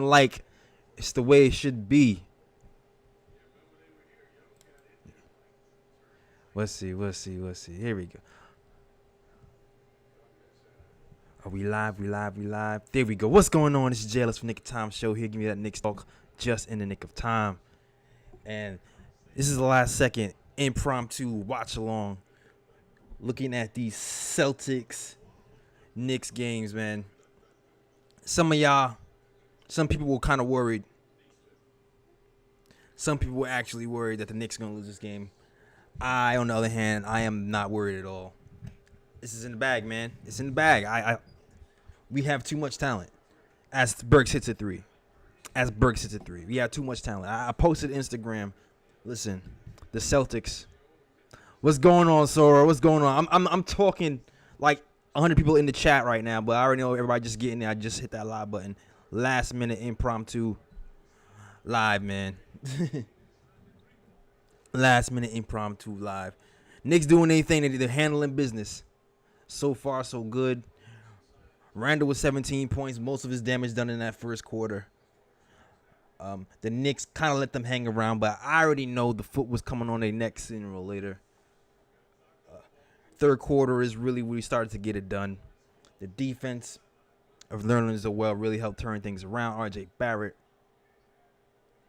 like it's the way it should be. Let's see. Here we go. Are we live? We live. There we go. What's going on? This is Jailers from Nick of Time Show here. Give me that Knicks talk just in the nick of time. And this is the last second impromptu watch along. Looking at these Celtics Knicks games, man. Some people were kind of worried. Some people were actually worried that the Knicks are going to lose this game. On the other hand, I am not worried at all. This is in the bag, man. It's in the bag. We have too much talent. As Burks hits a three. We have too much talent. I posted Instagram. Listen, the Celtics. What's going on, Sora? What's going on? I'm talking like 100 people in the chat right now, but I already know everybody just getting there. I just hit that live button. Last minute impromptu live, man. Last minute impromptu live. Knicks doing anything. They're handling business. So far, so good. Randall with 17 points. Most of his damage done in that first quarter. The Knicks kind of let them hang around, but I already know the foot was coming on their neck sooner or later. Third quarter is really where we started to get it done. The defense of Nerlens Noel really helped turn things around. RJ Barrett,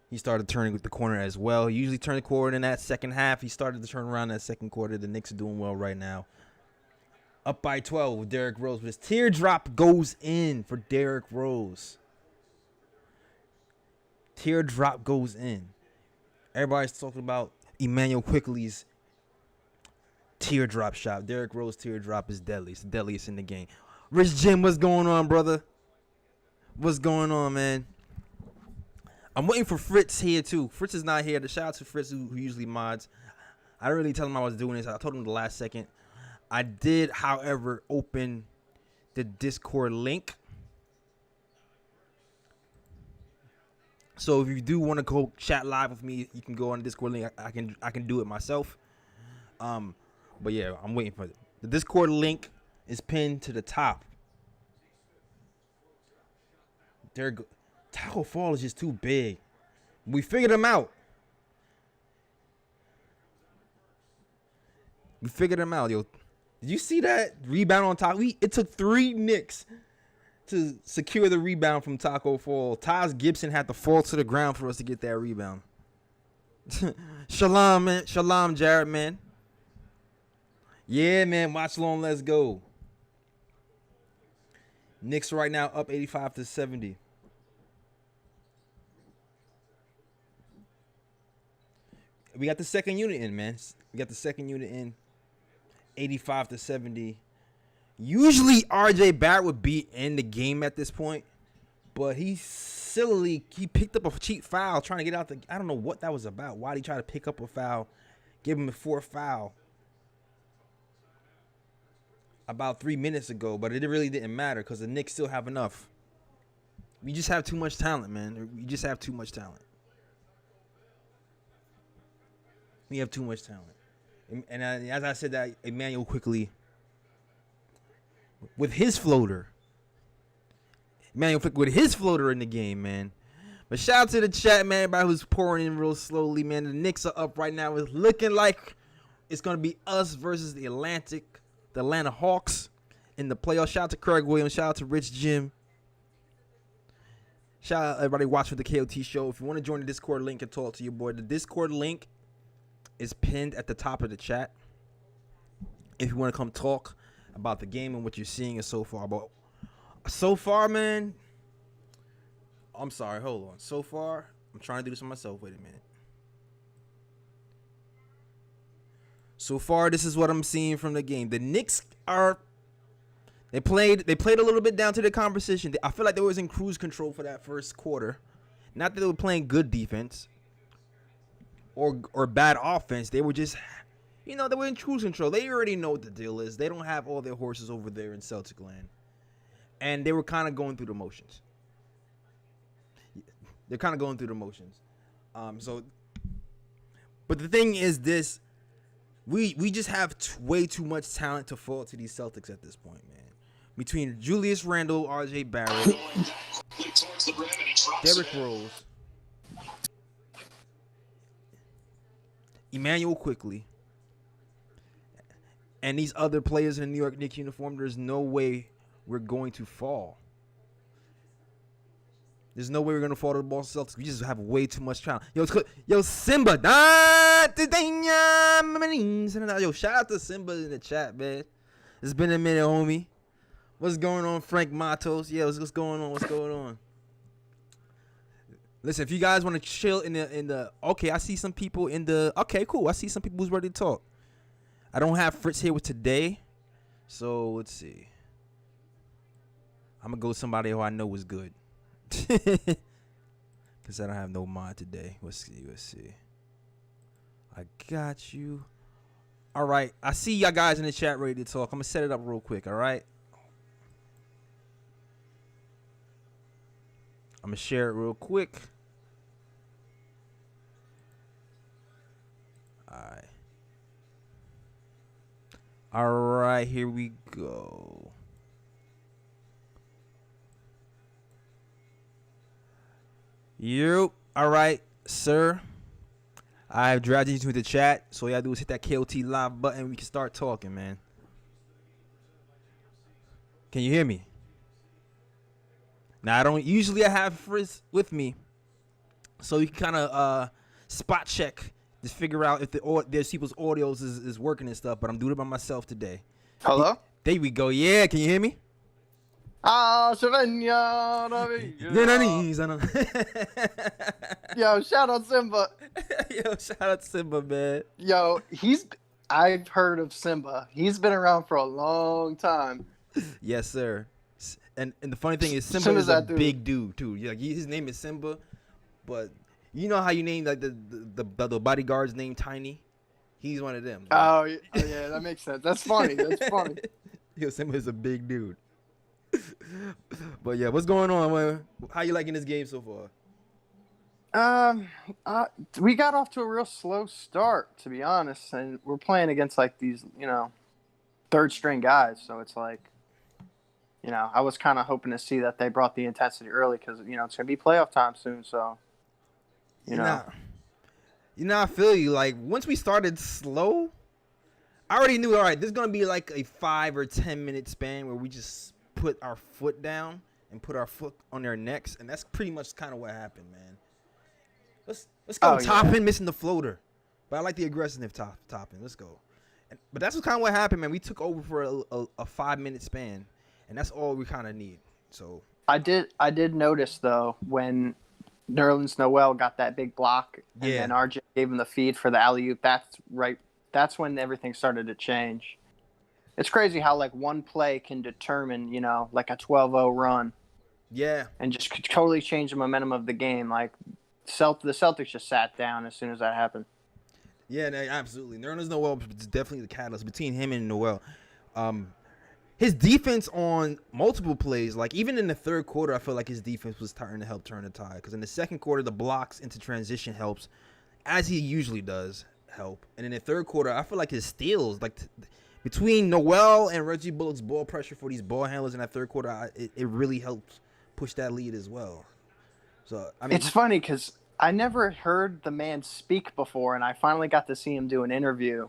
he started turning with the corner as well. He usually turned the corner in that second half. He started to turn around that second quarter. The Knicks are doing well right now. Up by 12 with Derrick Rose. But his teardrop goes in for Derrick Rose. Teardrop goes in. Everybody's talking about Emmanuel Quickley's teardrop shot. Derrick Rose teardrop is deadly. It's the deadliest in the game. Rich Jim, what's going on, brother? What's going on, man? I'm waiting for Fritz here, too. Fritz is not here. The shout out to Fritz, who usually mods. I didn't really tell him I was doing this. I told him the last second. I did, however, open the Discord link. So if you do want to go chat live with me, you can go on the Discord link. I can do it myself. But yeah, I'm waiting for it. The Discord link is pinned to the top. Taco Fall is just too big. We figured him out. Yo. Did you see that rebound on top? It took 3 Knicks to secure the rebound from Taco Fall. Taj Gibson had to fall to the ground for us to get that rebound. Shalom, man. Shalom, Jared, man. Yeah, man. Watch long. Let's go. Knicks right now up 85-70. We got the second unit in, man. 85-70. Usually RJ Barrett would be in the game at this point, but he picked up a cheap foul trying to get out I don't know what that was about. Why did he try to pick up a foul? Give him a 4th foul about 3 minutes ago, but it really didn't matter because the Knicks still have enough. We just have too much talent, man. We just have too much talent. We have too much talent. And as I said, that Emmanuel Quickley with his floater. Emmanuel Quickley with his floater in the game, man. But shout out to the chat, man. Everybody who's pouring in real slowly, man. The Knicks are up right now. It's looking like it's going to be us versus the Atlanta Hawks in the playoffs. Shout out to Craig Williams. Shout out to Rich Jim. Shout out everybody watching the KOT show. If you want to join the Discord link and talk to your boy, the Discord link is pinned at the top of the chat. If you want to come talk about the game and what you're seeing so far. But so far, man, I'm sorry. Hold on. So far, I'm trying to do this on myself. Wait a minute. So far, this is what I'm seeing from the game. The Knicks they played a little bit down to the composition. I feel like they was in cruise control for that first quarter. Not that they were playing good defense or bad offense. They were just, they were in cruise control. They already know what the deal is. They don't have all their horses over there in Celtic land. And they were kind of going through the motions. But the thing is this. We just have way too much talent to fall to these Celtics at this point, man. Between Julius Randle, RJ Barrett, Derrick Rose, Emmanuel Quickly, and these other players in the New York Knicks uniform, there's no way we're going to fall. There's no way we're going to fall to the Boston Celtics. We just have way too much talent. Yo, Simba. Yo, shout out to Simba in the chat, man. It's been a minute, homie. What's going on, Frank Matos? Yeah, what's going on? What's going on? Listen, if you guys want to chill in the okay, I see some people in the okay, cool. I see some people who's ready to talk. I don't have Fritz here with today, so let's see. I'm gonna go with somebody who I know is good, cause I don't have no mind today. Let's see. I got you. All right, I see y'all guys in the chat ready to talk. I'm gonna set it up real quick. All right. I'm going to share it real quick. All right, here we go. Yep. All right, sir. I've dragged you into the chat. So all you got to do is hit that KOT live button. We can start talking, man. Can you hear me? Now, I have Frizz with me, so you can kind of spot check to figure out if there's people's audios is working and stuff, but I'm doing it by myself today. Hello? There we go. Yeah, can you hear me? Yo, shout out Simba. Yo, shout out Simba, man. Yo, I've heard of Simba. He's been around for a long time. Yes, sir. And the funny thing is, Simba is a big dude too. Yeah, his name is Simba, but you know how you name like the bodyguard's name Tiny? He's one of them. Oh yeah, that makes sense. That's funny. That's funny. Yo, Simba is a big dude. But yeah, what's going on, man? How you liking this game so far? We got off to a real slow start, to be honest, and we're playing against like these, third string guys. So it's like, I was kind of hoping to see that they brought the intensity early because, it's going to be playoff time soon. So, I feel you. Like, once we started slow, I already knew, all right, this is going to be like a 5 or 10 minute span where we just put our foot down and put our foot on their necks. And that's pretty much kind of what happened, man. Let's go Toppin, missing the floater. But I like the aggressiveness Toppin. Let's go. But that's kind of what happened, man. We took over for a 5 minute span. And that's all we kind of need. So I did notice though when Nerlens Noel got that big block and then RJ gave him the feed for the alley-oop. That's when everything started to change. It's crazy how like one play can determine, like a 12-0 run. Yeah. And just totally change the momentum of the game. Like the Celtics just sat down as soon as that happened. Yeah, absolutely. Nerlens Noel is definitely the catalyst between him and Noel. His defense on multiple plays, like even in the third quarter, I feel like his defense was starting to help turn the tide. Because in the second quarter, the blocks into transition helps, as he usually does help. And in the third quarter, I feel like his steals, like between Noel and Reggie Bullock's ball pressure for these ball handlers in that third quarter, it really helps push that lead as well. So I mean, it's funny because I never heard the man speak before, and I finally got to see him do an interview.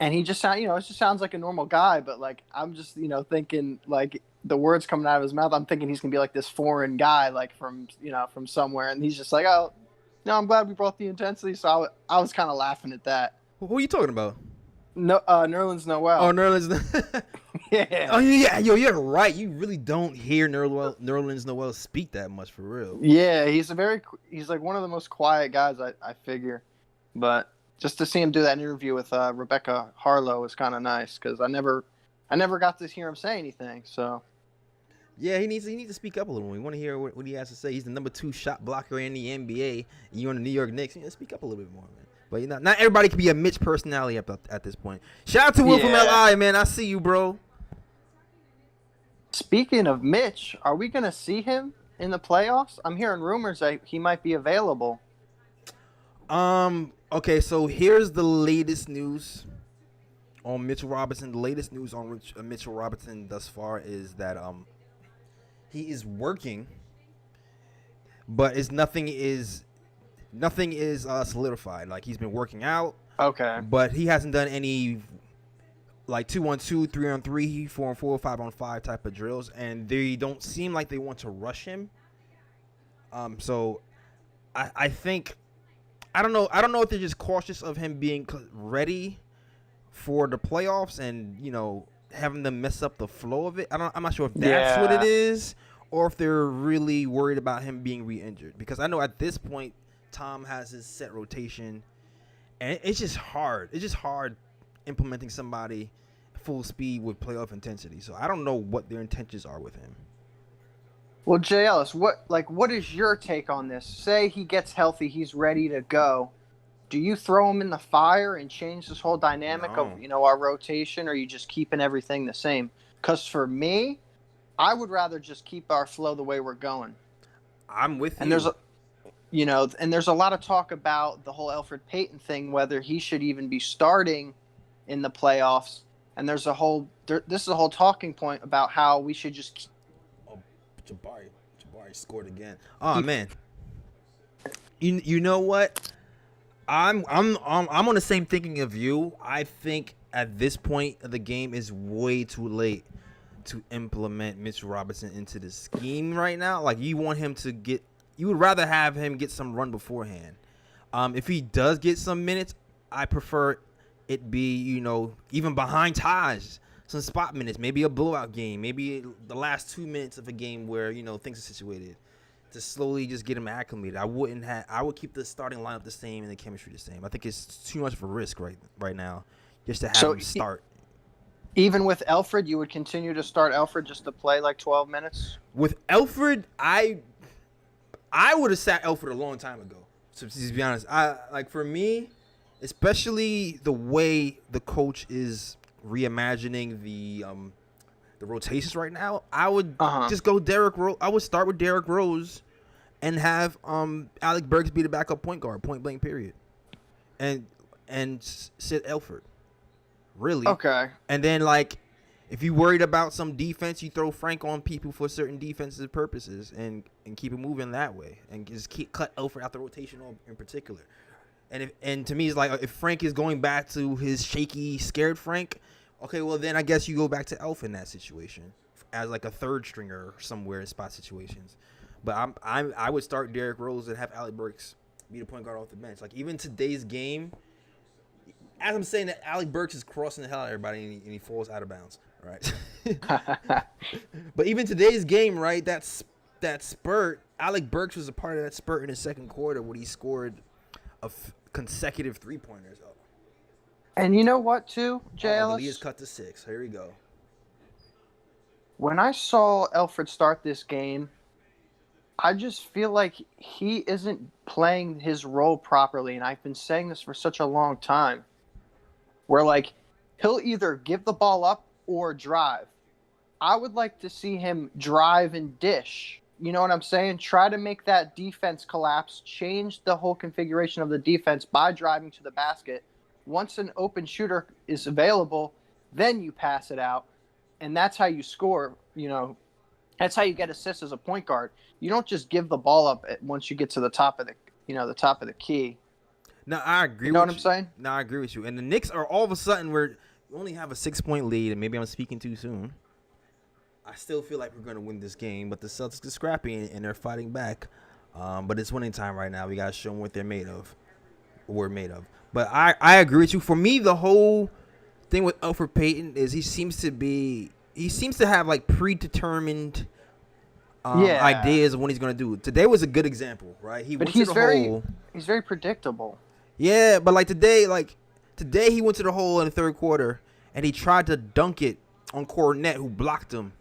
And he just it just sounds like a normal guy, but like I'm just, thinking like the words coming out of his mouth, I'm thinking he's gonna be like this foreign guy, like from somewhere, and he's just like, oh, no, I'm glad we brought the intensity. So I was kind of laughing at that. Who are you talking about? No, Nerlens Noel. Oh, Nerlens. Yeah. Oh yeah, yo, you're right. You really don't hear Nerlens Noel speak that much for real. Yeah, he's like one of the most quiet guys I figure, but. Just to see him do that interview with Rebecca Harlow was kind of nice because I never got to hear him say anything. So, yeah, he needs to speak up a little more. We want to hear what he has to say. He's the number 2 shot blocker in the NBA. And you're on the New York Knicks. You need to speak up a little bit more, man. But not everybody can be a Mitch personality at this point. Shout out to Will from LI, man. I see you, bro. Speaking of Mitch, are we gonna see him in the playoffs? I'm hearing rumors that he might be available. Okay, so here's the latest news on Mitchell Robinson. The latest news on Mitchell Robinson thus far is that he is working but nothing is solidified. Like he's been working out, Okay. but he hasn't done any like 2-on-2, 3-on-3, 4-on-4, 5-on-5 type of drills, and they don't seem like they want to rush him. So I think I don't know if they're just cautious of him being ready for the playoffs and having them mess up the flow of it. I'm not sure if that's what it is, or if they're really worried about him being re-injured. Because I know at this point Tom has his set rotation, and it's just hard. It's just hard implementing somebody full speed with playoff intensity. So I don't know what their intentions are with him. Well, Jay Ellis, what is your take on this? Say he gets healthy, he's ready to go. Do you throw him in the fire and change this whole dynamic of our rotation, or are you just keeping everything the same? Because for me, I would rather just keep our flow the way we're going. I'm with you. And there's a lot of talk about the whole Elfrid Payton thing, whether he should even be starting in the playoffs. And this is a whole talking point about how we should just. Jabari scored again. Oh man, you know what? I'm on the same thinking of you. I think at this point of the game is way too late to implement Mitchell Robinson into the scheme right now. Like you would rather have him get some run beforehand. If he does get some minutes, I prefer it be even behind Taj. Some spot minutes, maybe a blowout game, maybe the last 2 minutes of a game where things are situated, to slowly just get him acclimated. I would keep the starting lineup the same and the chemistry the same. I think it's too much of a risk right now just to have him start. Even with Elfrid, you would continue to start Elfrid just to play like 12 minutes? With Elfrid, I would have sat Elfrid a long time ago. So to be honest, for me, especially the way the coach is reimagining the rotations right now, I would just go Derrick Rose. I would start with Derrick Rose and have Alec Burks be the backup point guard, point blank period, and sit Elfrid. Really? Okay. And then if you worried about some defense, you throw Frank on people for certain defensive purposes and keep it moving that way, and just cut Elfrid out the rotation in particular. And to me, it's like if Frank is going back to his shaky, scared Frank, okay, well then I guess you go back to Elf in that situation as like a third stringer somewhere in spot situations. But I would start Derrick Rose and have Alec Burks be the point guard off the bench. Like even today's game, as I'm saying that, Alec Burks is crossing the hell out of everybody and he falls out of bounds, right? But even today's game, right? That spurt, Alec Burks was a part of that spurt in the second quarter when he scored consecutive 3-pointers. And you know what, too, Jay Ellis? The lead is cut to 6. Here we go. When I saw Elfrid start this game, I just feel like he isn't playing his role properly, and I've been saying this for such a long time, where he'll either give the ball up or drive. I would like to see him drive and dish. You know what I'm saying? Try to make that defense collapse, change the whole configuration of the defense by driving to the basket. Once an open shooter is available, then you pass it out, and that's how you score. That's how you get assists as a point guard. You don't just give the ball up once you get to the top of the key. No, I agree. You know what I'm saying? No, I agree with you. And the Knicks are all of a sudden we only have a 6-point lead, and maybe I'm speaking too soon. I still feel like we're going to win this game, but the Celtics are scrappy and they're fighting back. But it's winning time right now. We got to show them what they're made of. But I agree with you. For me, the whole thing with Elfrid Payton is he seems to have predetermined ideas of what he's going to do. Today was a good example, right? He's very predictable. Yeah, but today he went to the hole in the third quarter and he tried to dunk it on Cornette, who blocked him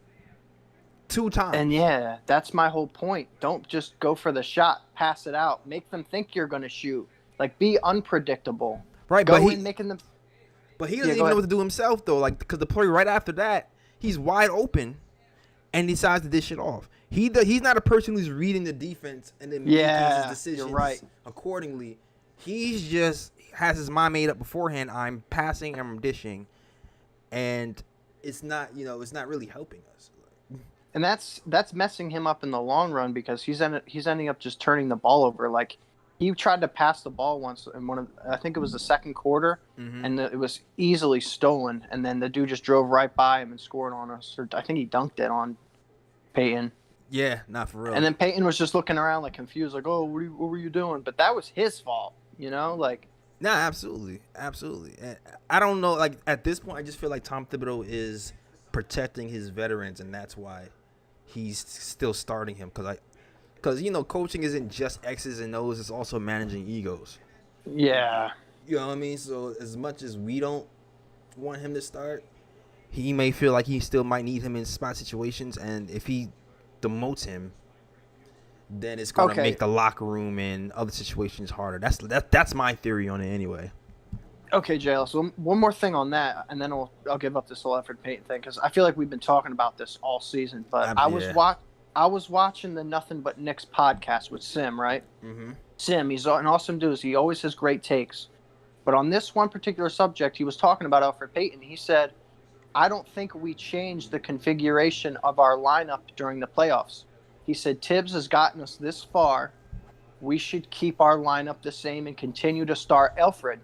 2 times. And yeah, that's my whole point. Don't just go for the shot, pass it out, make them think you're going to shoot. Be unpredictable. Right, But he doesn't even know what to do himself though. Because the play right after that, he's wide open, and decides to dish it off. He's not a person who's reading the defense and then making his decisions accordingly. He's just has his mind made up beforehand. I'm passing, I'm dishing, and it's not really helping us. and that's messing him up in the long run because he's ending up just turning the ball over. Like he tried to pass the ball once in one of I think it was the second quarter, Mm-hmm. and it was easily stolen. And then the dude just drove right by him and scored on us. Or I think he dunked it on Peyton. Yeah, not for And real. then Peyton was just looking around like confused, like, "Oh, what were you doing?" But that was his fault, like. Nah, absolutely, absolutely. And I don't know. Like at this point, I just feel like Tom Thibodeau is protecting his veterans, and that's why he's still starting him. Because coaching isn't just X's and O's; it's also managing egos. Yeah. You know what I mean? So as much as we don't want him to start, he may feel like he still might need him in spot situations, and if he demotes him, then it's gonna Okay. make the locker room and other situations harder. That's my theory on it anyway. Okay, JL. So one more thing on that, and then I'll give up this whole Alfred Payton thing because I feel like we've been talking about this all season. But Yeah. I was watching the Nothing But Knicks podcast with Sim, right? Mm-hmm. Sim, he's an awesome dude. He always has great takes. But on this one particular subject, he was talking about Alfred Payton. He said, "I don't think we changed the configuration of our lineup during the playoffs." He said, "Tibbs has gotten us this far. We should keep our lineup the same and continue to start Alfred."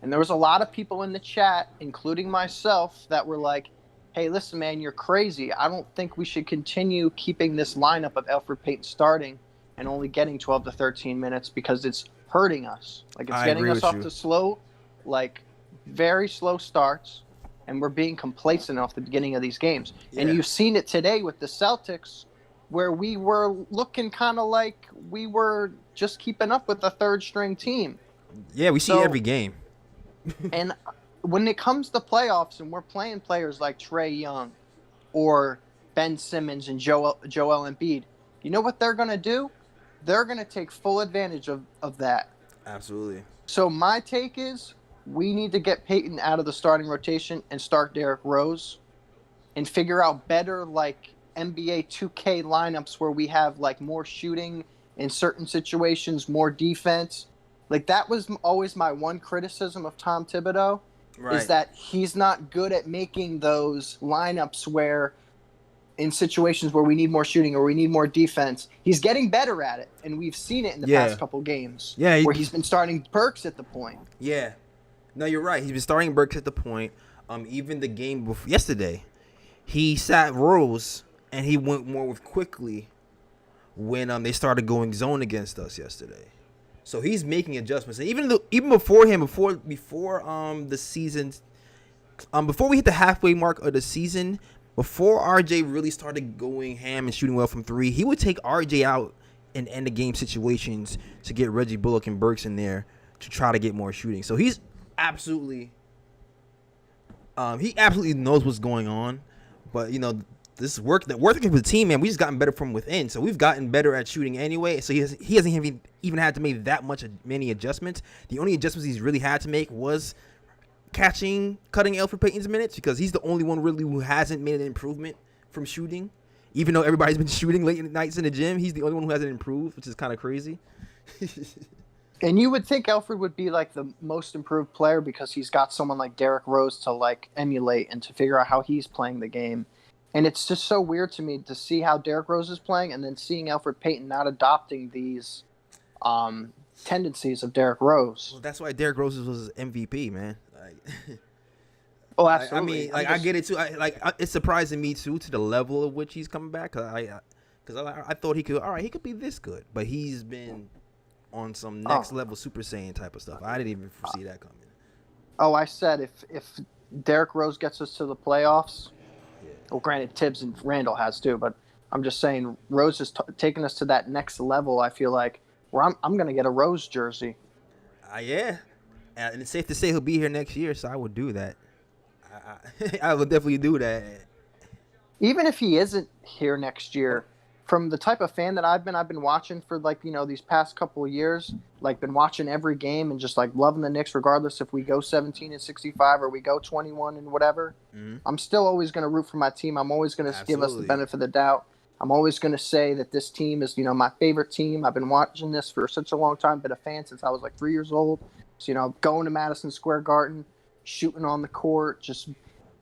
And there was a lot of people in the chat, including myself, that were like, "Hey, listen, man, you're crazy. I don't think we should continue keeping this lineup of Alfred Payton starting and only getting 12 to 13 minutes because it's hurting us. Like, it's I getting agree us with off you. to like, very slow starts, and we're being complacent off the beginning of these games." And Yeah. you've seen it today with the Celtics, where we were looking kind of like we were just keeping up with a third string team. Yeah, we see every So, game. and when it comes to playoffs and we're playing players like Trae Young or Ben Simmons and Joel Embiid, you know what they're going to do? They're going to take full advantage of that. Absolutely. So my take is we need to get Peyton out of the starting rotation and start Derrick Rose and figure out better like NBA 2K lineups where we have like more shooting in certain situations, more defense. Like that was always my one criticism of Tom Thibodeau is Right. that he's not good at making those lineups where in situations where we need more shooting or we need more defense. He's getting better at it, and we've seen it in the Yeah. past couple games Yeah. where he's been starting Burks at the point. Yeah. No, you're right. He's been starting Burks at the point. Even the game before yesterday, he sat Rose and he went more with quickly when they started going zone against us yesterday. So he's making adjustments, and even before him, before the season, before we hit the halfway mark of the season, before RJ really started going ham and shooting well from three, he would take RJ out in end of game situations to get Reggie Bullock and Burks in there to try to get more shooting. So he's absolutely, he absolutely knows what's going on, but this working for the team, man. We just gotten better from within, so we've gotten better at shooting anyway. So he hasn't even had to make that many adjustments. The only adjustments he's really had to make was cutting Alfred Payton's minutes because he's the only one really who hasn't made an improvement from shooting. Even though everybody's been shooting late nights in the gym, he's the only one who hasn't improved, which is kind of crazy. And you would think Alfred would be like the most improved player because he's got someone like Derrick Rose to like emulate and to figure out how he's playing the game. And it's just so weird to me to see how Derrick Rose is playing and then seeing Alfred Payton not adopting these tendencies of Derrick Rose. Well, that's why Derrick Rose was MVP, man. Like, Oh, I absolutely. mean, like I get it too. It's surprising me too to the level of which he's coming back. Because I thought he could. All right, he could be this good, but he's been on some next level Super Saiyan type of stuff. I didn't even foresee that coming. Oh, I said if Derrick Rose gets us to the playoffs, Yeah. well, granted Tibbs and Randall has too, but I'm just saying Rose is taking us to that next level. I feel like where I'm going to get a Rose jersey. Yeah, and it's safe to say he'll be here next year, so I would do that. I would definitely do that. Even if he isn't here next year, from the type of fan that I've been watching for like these past couple of years, like been watching every game and just like loving the Knicks regardless if we go 17-65 or we go 21 and whatever. Mm-hmm. I'm still always going to root for my team. I'm always going to give us the Absolutely. benefit of the doubt. I'm always going to say that this team is my favorite team. I've been watching this for such a long time, been a fan since I was like 3 years old. So going to Madison Square Garden, shooting on the court, just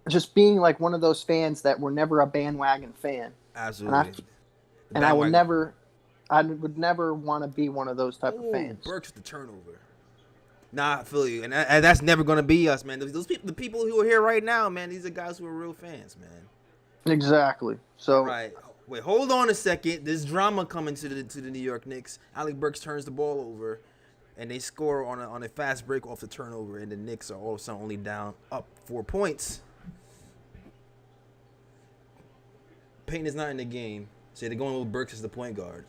just being like one of those fans that were never a bandwagon fan, and I Absolutely. The and I will bandwagon. never, I would never want to be one of those type of Oh, fans. Burks with the turnover. Nah, I feel you, and that's never gonna be us, man. Those people, the people who are here right now, man, these are guys who are real fans, man. Exactly. All So right, wait, hold on a second. There's drama coming to the New York Knicks. Alec Burks turns the ball over, and they score on a fast break off the turnover, and the Knicks are all of a sudden only down up 4 points. Payton is not in the game, so they're going with Burks as the point guard.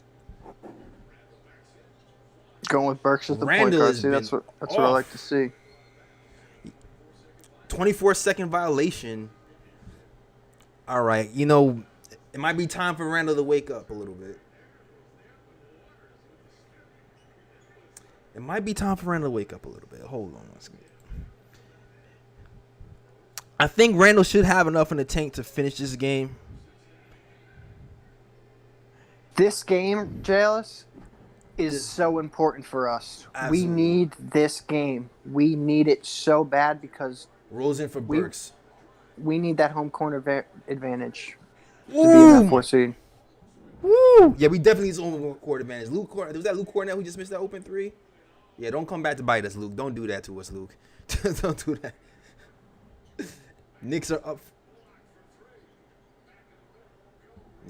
going with Burks as the point Randall guard. has See, been that's what I like to off. see. 24-second violation. All right, you know, it might be time for Randall to wake up a little bit. It might be time for Randall to wake up a little bit. Hold on one second. I think Randall should have enough in the tank to finish this game. This game, Jalis, is so important for us. Absolutely. We need this game. We need it so bad because Rolls in for Burks. we need that home corner advantage to be in that 4th seed. Woo! Yeah, we definitely need some home court advantage. Was that Luke Cornell who just missed that open 3? Yeah, don't come back to bite us, Luke. Don't do that to us, Luke. Don't do that. Knicks are up.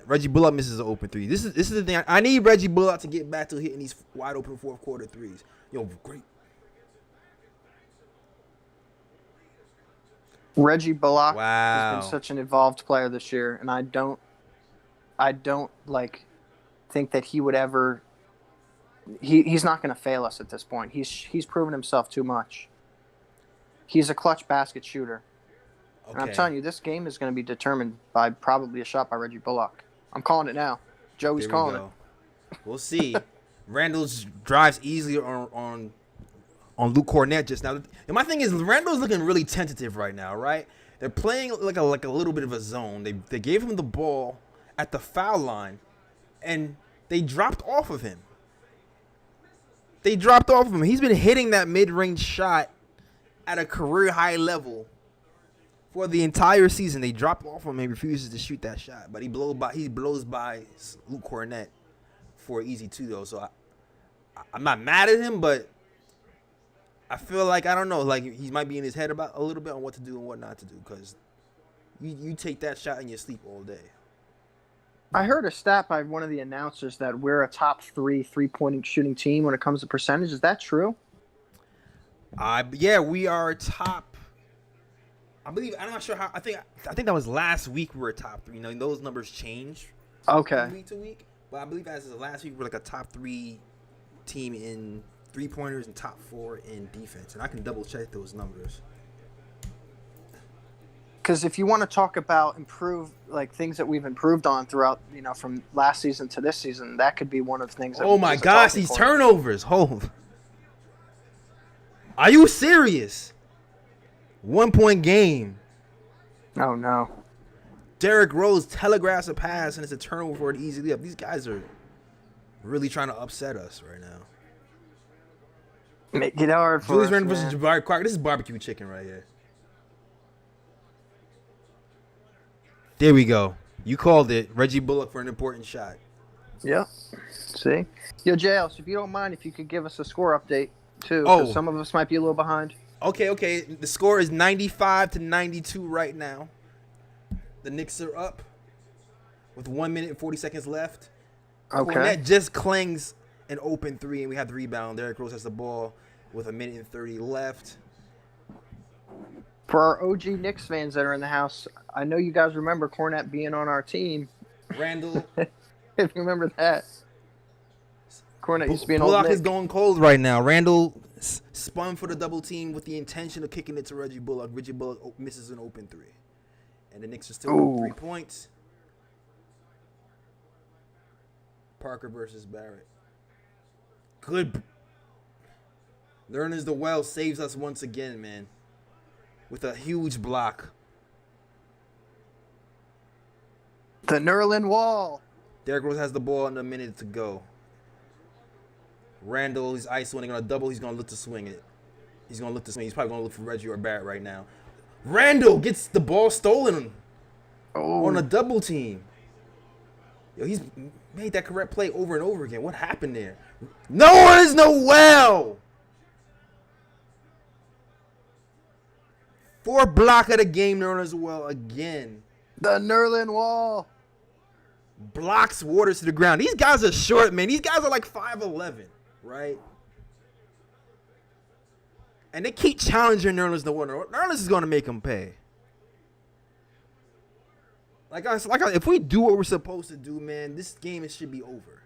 Reggie Bullock misses an open 3. This is the thing. I need Reggie Bullock to get back to hitting these wide open fourth quarter threes. Yo, great. Reggie Bullock Wow. has been such an evolved player this year, and I don't like think that he would ever. He's not going to fail us at this point. He's proven himself too much. He's a clutch basket shooter. Okay. And I'm telling you, this game is going to be determined by probably a shot by Reggie Bullock. I'm calling it now. Joey's calling it. We'll see. Randall's drives easily on Luke Cornett just now. And my thing is, Randall's looking really tentative right now, right? They're playing like a little bit of a zone. They gave him the ball at the foul line, and they dropped off of him. He's been hitting that mid-range shot at a career-high level for the entire season. They dropped off him and he refuses to shoot that shot. But he blows by Luke Cornett for an easy 2, though. So I'm not mad at him, but I feel like, I don't know, like he might be in his head about a little bit on what to do and what not to do, because you take that shot in your sleep all day. I heard a stat by one of the announcers that we're a top 3 3-point shooting team when it comes to percentage. Is that true? Yeah, we are top. I believe, I'm not sure how. I think that was last week we were top 3. You know, those numbers change from week to week. But I believe as of last week we're like a top 3 team in 3-pointers and top 4 in defense. And I can double check those numbers. Because if you want to talk about things that we've improved on throughout, from last season to this season, that could be one of the things. Oh my gosh, these turnovers! Hold. Are you serious? 1-point game. Oh no. Derrick Rose telegraphs a pass and it's a turnover for an easy layup. These guys are really trying to upset us right now. Make it hard for Julius us, Randle versus man. Jabari Parker. This is barbecue chicken right here. There we go. You called it. Reggie Bullock for an important shot. Yep. See? Yo, JL, if you don't mind, if you could give us a score update, too. Oh. Because some of us might be a little behind. Okay. The score is 95-92 right now. The Knicks are up with 1 minute and 40 seconds left. Okay. Cornette just clangs an open 3, and we have the rebound. Derrick Rose has the ball with 1 minute and 30 left. For our OG Knicks fans that are in the house, I know you guys remember Cornette being on our team. Randall. If you remember that. Cornette used to be an old Bullock Knick. is going cold right now. Randall spun for the double team with the intention of kicking it to Reggie Bullock. Reggie Bullock misses an open 3. And the Knicks are still up 3 points. Parker versus Barrett. Good. Learners the Well saves us once again, man. With a huge block. The Nerlin Wall. Derrick Rose has the ball and a minute to go. Randall, he's ISO, and they're going to double. He's going to look to swing it. He's probably going to look for Reggie or Barrett right now. Randall gets the ball stolen on a Oh, double team. Yo, he's made that correct play over and over again. What happened there? Noah's Noel. 4th block of the game, Noah's Noel again. the Nerlin Wall. Blocks Waters to the ground. These guys are short, man. These guys are like 5'11", right? And they keep challenging Nerlens Noel. Nerlens is going to make them pay. If we do what we're supposed to do, man, this game should be over.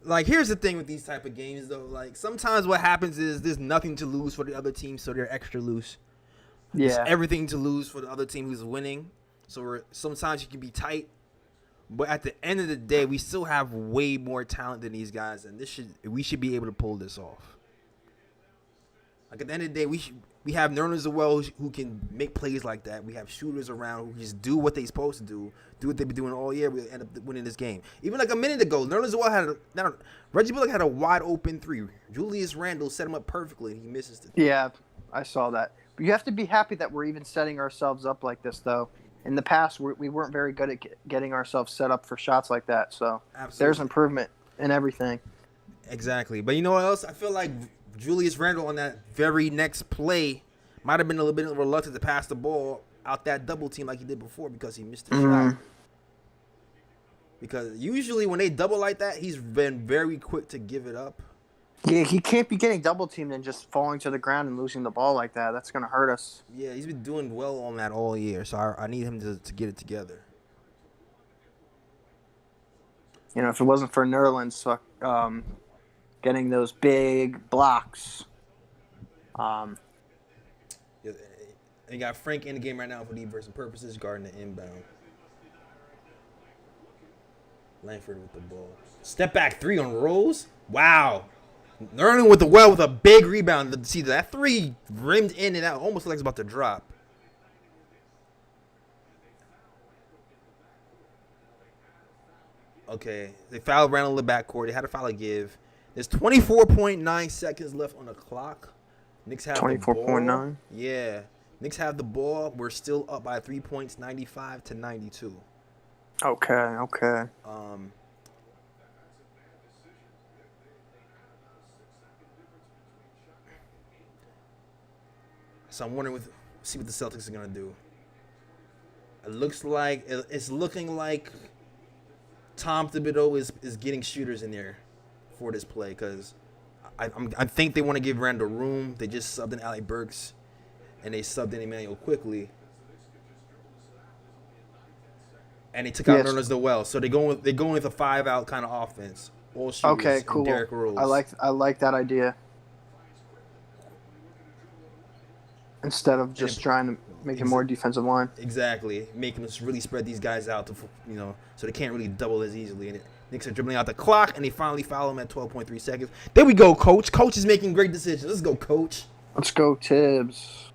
Like, here's the thing with these type of games, though. Like, sometimes what happens is there's nothing to lose for the other team, so they're extra loose. There's Yeah. everything to lose for the other team who's winning. So sometimes you can be tight. But at the end of the day, we still have way more talent than these guys, and we should be able to pull this off. Like, at the end of the day, we have Nerlens Noel who can make plays like that. We have shooters around who just do what they're supposed to do what they've been doing all year. We end up winning this game. Even like a minute ago, Nerlens Noel Reggie Bullock had a wide open 3. Julius Randle set him up perfectly. He misses it. Yeah, I saw that. But you have to be happy that we're even setting ourselves up like this, though. In the past, we weren't very good at getting ourselves set up for shots like that. So Absolutely. There's improvement in everything. Exactly. But you know what else? I feel like Julius Randle on that very next play might have been a little bit reluctant to pass the ball out that double team like he did before because he missed the shot. Because usually when they double like that, he's been very quick to give it up. Yeah, he can't be getting double teamed and just falling to the ground and losing the ball like that. That's going to hurt us. Yeah, he's been doing well on that all year, so I need him to get it together. You know, if it wasn't for Nerlens getting those big blocks. Yeah, and you got Frank in the game right now for diverse purposes, guarding the inbound. Langford with the ball. Step back 3 on Rose. Wow. Nerlens with a big rebound. See, that 3 rimmed in and out. Almost like it's about to drop. Okay. They fouled Randall in the backcourt. They had a foul to give. There's 24.9 seconds left on the clock. Knicks have 24.9? Yeah. Knicks have the ball. We're still up by 3 points, 95-92. Okay. So I'm wondering see what the Celtics are gonna do. It's looking like Tom Thibodeau is getting shooters in there for this play because I think they want to give Randall room. They just subbed in Alec Burks and they subbed in Emmanuel quickly. And they took out Nerlens Noel, so they're going with a 5-out kind of offense. All shooters. Okay, cool. Derrick Rose. I like that idea. Instead of just trying to make it more defensive line. Exactly, making us really spread these guys out to so they can't really double as easily. And Knicks are dribbling out the clock, and they finally foul him at 12.3 seconds. There we go, Coach. Coach is making great decisions. Let's go, Coach. Let's go, Tibbs.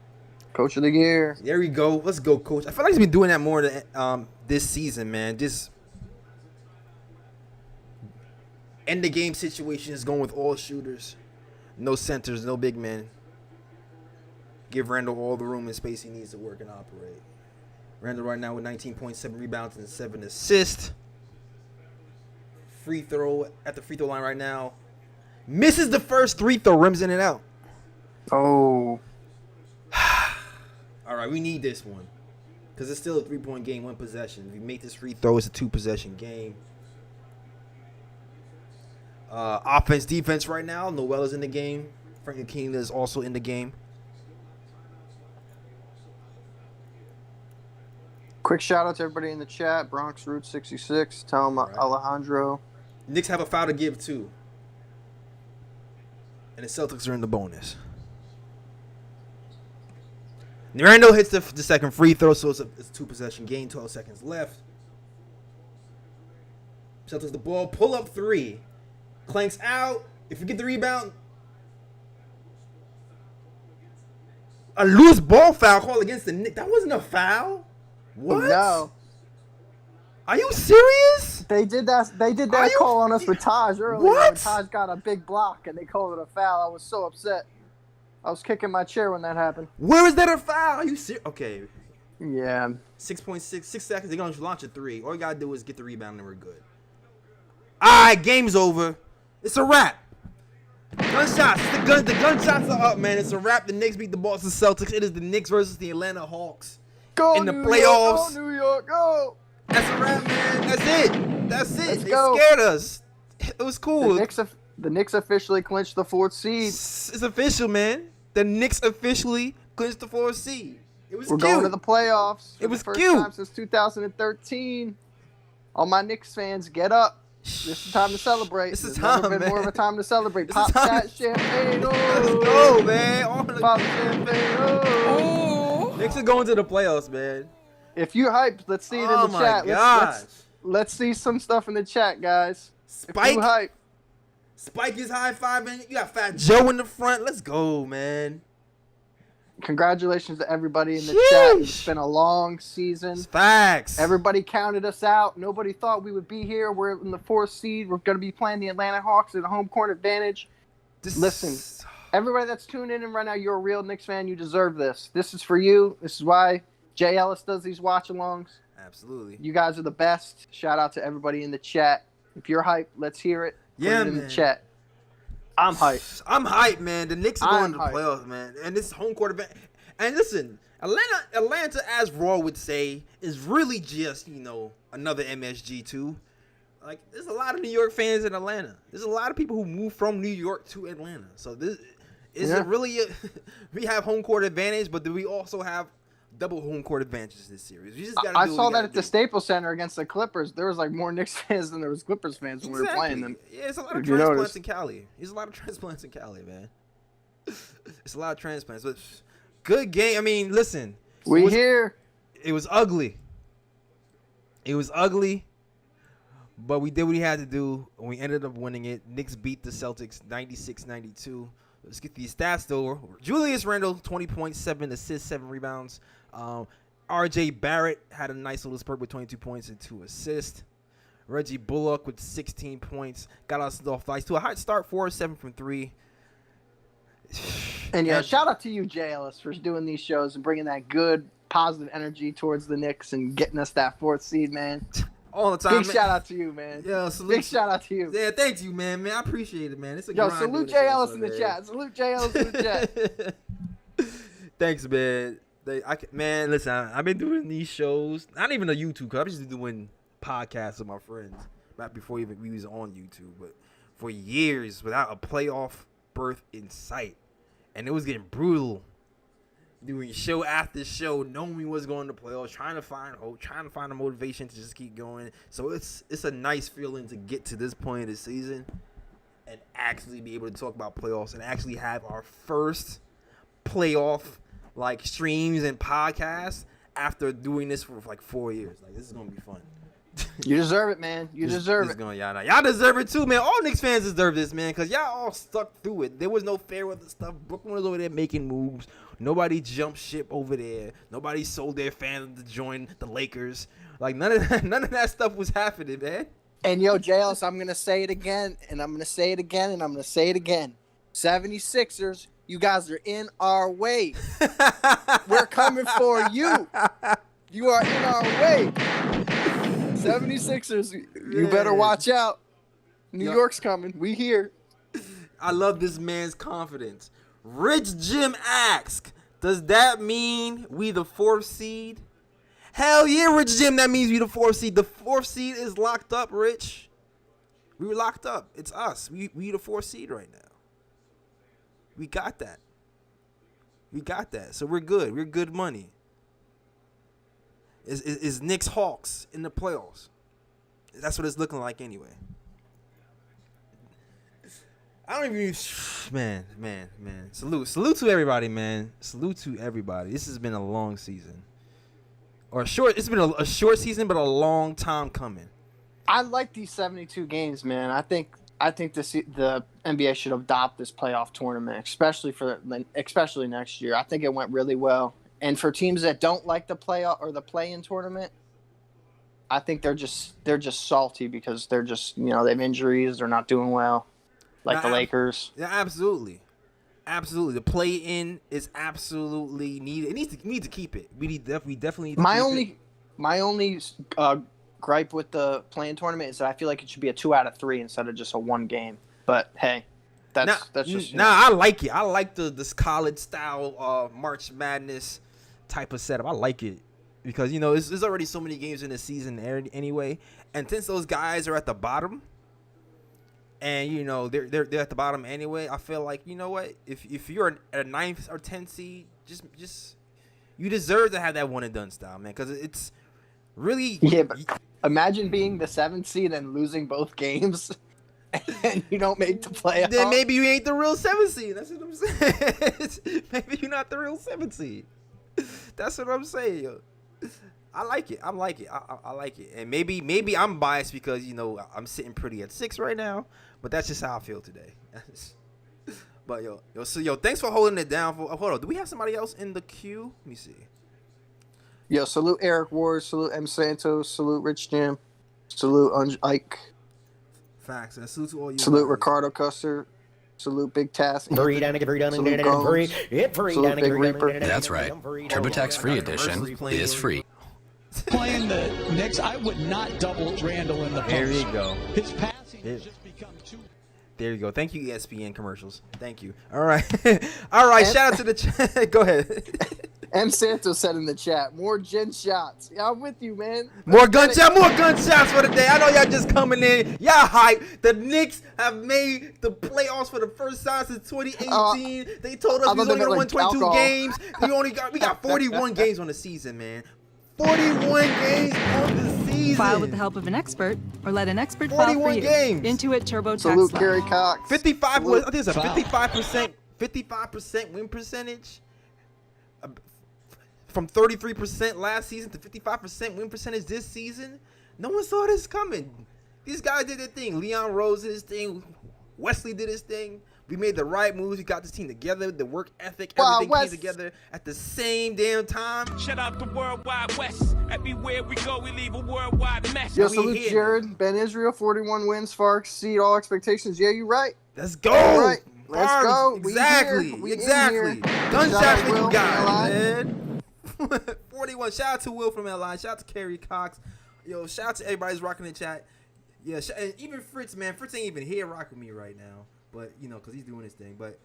Coach of the year. There we go. Let's go, Coach. I feel like he's been doing that more this season, man. Just end the game situations, going with all shooters, no centers, no big men. Give Randall all the room and space he needs to work and operate. Randall right now with 19.7 rebounds and 7 assists. Free throw at the free throw line right now. Misses the first free throw, rims in and out. Oh. All right, we need this one. Because it's still a 3-point game, 1 possession. If you make this free throw, it's a 2-possession game. Offense, defense right now. Noel is in the game. Frank Ntilikina is also in the game. Quick shout out to everybody in the chat. Bronx Route 66. Tell them Alejandro. Knicks have a foul to give, too. And the Celtics are in the bonus. Randall hits the second free throw, so it's a 2-possession game, 12 seconds left. Celtics the ball, pull up 3. Clanks out. If you get the rebound, a loose ball foul call against the Knicks. That wasn't a foul. What? No. Are you serious? They did that. They did that call on us with Taj earlier. What? When Taj got a big block and they called it a foul. I was so upset. I was kicking my chair when that happened. Where is that a foul? Are you serious? Okay. Yeah. 6 seconds. They're gonna launch a 3. All you gotta do is get the rebound and we're good. All right, game's over. It's a wrap. Gunshots. The gunshots are up, man. It's a wrap. The Knicks beat the Boston Celtics. It is the Knicks versus the Atlanta Hawks Go in the New playoffs. York, go New York, go. That's a wrap, man. That's it. Let's They go. scared us. It was cool. The Knicks officially clinched the 4th seed. It's official, man. The Knicks officially clinched the 4th seed. It was We're cute. going to the playoffs. It was the first cute. time since 2013. All my Knicks fans, get up. This is time to celebrate. This is There's time, never been man. more of a time to celebrate. This Pop is time. that champagne. Let's Oh. go, man. All the Pop champagne. Oh. Knicks are going to the playoffs, man. If you hyped, let's see it Oh in the my chat. gosh. Let's see some stuff in the chat, guys. If you hype. Spike is high fiving. You got Fat Joe in the front. Let's go, man. Congratulations to everybody in the Sheesh. chat. It's been a long season. It's facts. Everybody counted us out. Nobody thought we would be here. We're in the 4th seed. We're going to be playing the Atlanta Hawks at a home court advantage. Listen, everybody that's tuning in right now, you're a real Knicks fan. You deserve this. This is for you. This is why Jay Ellis does these watch-alongs. Absolutely. You guys are the best. Shout out to everybody in the chat. If you're hyped, let's hear it. Put Yeah, it in man. the chat. I'm hyped. I'm hyped, man. The Knicks are going to the hyped. playoffs, man. And this home court event. And listen, Atlanta, as Raw would say, is really just, another MSG too. Like, there's a lot of New York fans in Atlanta. There's a lot of people who move from New York to Atlanta. So this is it really we have home court advantage, but do we also have double home court advantages this series? We just got to I saw that at the Staples Center against the Clippers. There was like more Knicks fans than there was Clippers fans when we were playing them. Yeah, it's a lot of Did you transplants notice? in Cali. There's a lot of transplants in Cali, man. It's a lot of transplants, but good game. I mean, listen. We here. It was ugly. It was ugly, but we did what we had to do, and we ended up winning it. Knicks beat the Celtics 96-92. Let's get these stats, though. Julius Randle, 20 points, 7 assists, 7 rebounds. R.J. Barrett had a nice little spurt with 22 points and 2 assists. Reggie Bullock with 16 points. Got us off ice to a hot start, 4-7 from 3. And shout out to you, Jay Ellis, for doing these shows and bringing that good, positive energy towards the Knicks and getting us that 4th seed, man. All the time. Big shout out to you, man. Yeah, salute. Big shout out to you. Yeah, thank you, man. I appreciate it, man. It's a Yo, grind salute doing Jay this Ellis show, in the man. chat. Salute Jay Ellis in the chat. Thanks, man. Man, listen, I've been doing these shows, not even a YouTube, because I'm just doing podcasts with my friends back before even we was on YouTube, but for years without a playoff berth in sight. And it was getting brutal. Doing show after show, knowing we was going to playoffs, trying to find hope, trying to find a motivation to just keep going. So it's a nice feeling to get to this point of the season and actually be able to talk about playoffs and actually have our first playoff streams and podcasts after doing this for 4 years. This is gonna be fun. You deserve it, man. You deserve it. Y'all deserve it too, man. All Knicks fans deserve this, man, because y'all all stuck through it. There was no fair weather stuff. Brooklyn was over there making moves. Nobody jumped ship over there. Nobody sold their fans to join the Lakers. None of that stuff was happening, man. And yo, Jay Ellis, I'm gonna say it again, and I'm gonna say it again, and I'm gonna say it again. 76ers, you guys are in our way. We're coming for you. You are in our way. 76ers, you better watch out. New York's coming. We here. I love this man's confidence. Rich Jim asks, does that mean we the 4th seed? Hell yeah, Rich Jim, that means we the 4th seed. The 4th seed is locked up, Rich. We were locked up. It's us. We the 4th seed right now. We got that. So we're good. We're good money. Is Knicks Hawks in the playoffs? That's what it's looking like anyway. I don't even man. Salute to everybody, man. Salute to everybody. This has been a long season. It's been a short season, but a long time coming. I like these 72 games, man. I think the NBA should adopt this playoff tournament, especially next year. I think it went really well. And for teams that don't like the playoff or the play-in tournament, I think they're just salty because they're just they have injuries. They're not doing well, like the Lakers. Yeah, absolutely. Absolutely, the play in is absolutely needed. We need to keep it. We definitely need to keep it. My only gripe with the play-in tournament is that I feel like it should be a 2 out of 3 instead of just a 1 game. But hey, that's just I like it. I like this college style March Madness type of setup. I like it because there's already so many games in the season anyway, and since those guys are at the bottom. And they're at the bottom anyway. I feel like what if you're a 9th or 10th seed, just you deserve to have that one and done style, man. Because it's really But imagine being the 7th seed and losing both games, and you don't make the playoffs. Then maybe you ain't the real 7th seed. That's what I'm saying. Maybe you're not the real 7th seed. That's what I'm saying, yo. I like it. I like it. And maybe I'm biased because I'm sitting pretty at 6 right now. But that's just how I feel today. But so thanks for holding it down. Hold on, do we have somebody else in the queue? Let me see. Yo, salute Eric Ward, salute M Santos, salute Rich Jim, salute Ike. Facts, and salute to all you. Salute Ricardo Custer, salute Big Tass. That's right. TurboTax Free Edition is free. Playing the Knicks, I would not double Randall in the post. There you go. His passing has just become too. There you go. Thank you, ESPN commercials. Thank you. All right. All right. Shout out to the chat. Go ahead. M. Santos said in the chat, more gen shots. Yeah, I'm with you, man. More gunshots for the day. I know y'all just coming in. Y'all hype. The Knicks have made the playoffs for the first time since 2018. They told us we was only going to win 22 games. We got 41 games on the season, man. 41 games on the season. File with the help of an expert, or let an expert file for you. 41 games. Intuit TurboTax. Salute Gary Cox. 55. I think it's a 55% win percentage. From 33% last season to 55% win percentage this season. No one saw this coming. These guys did their thing. Leon Rose did his thing. Wesley did his thing. We made the right moves. We got this team together. The work ethic, everything came together at the same damn time. Shout out the Worldwide West. Everywhere we go, we leave a worldwide mess. Yo, salute Jared. Ben Israel, 41 wins, far exceed all expectations. Yeah, you right. Let's go. All right. Let's go. Exactly. Gunshots for you guys, man. 41. Shout out to Will from LI. Shout out to Kerry Cox. Yo, shout out to everybody who's rocking the chat. Yeah, and even Fritz, man. Fritz ain't even here rocking me right now. But, because he's doing his thing. But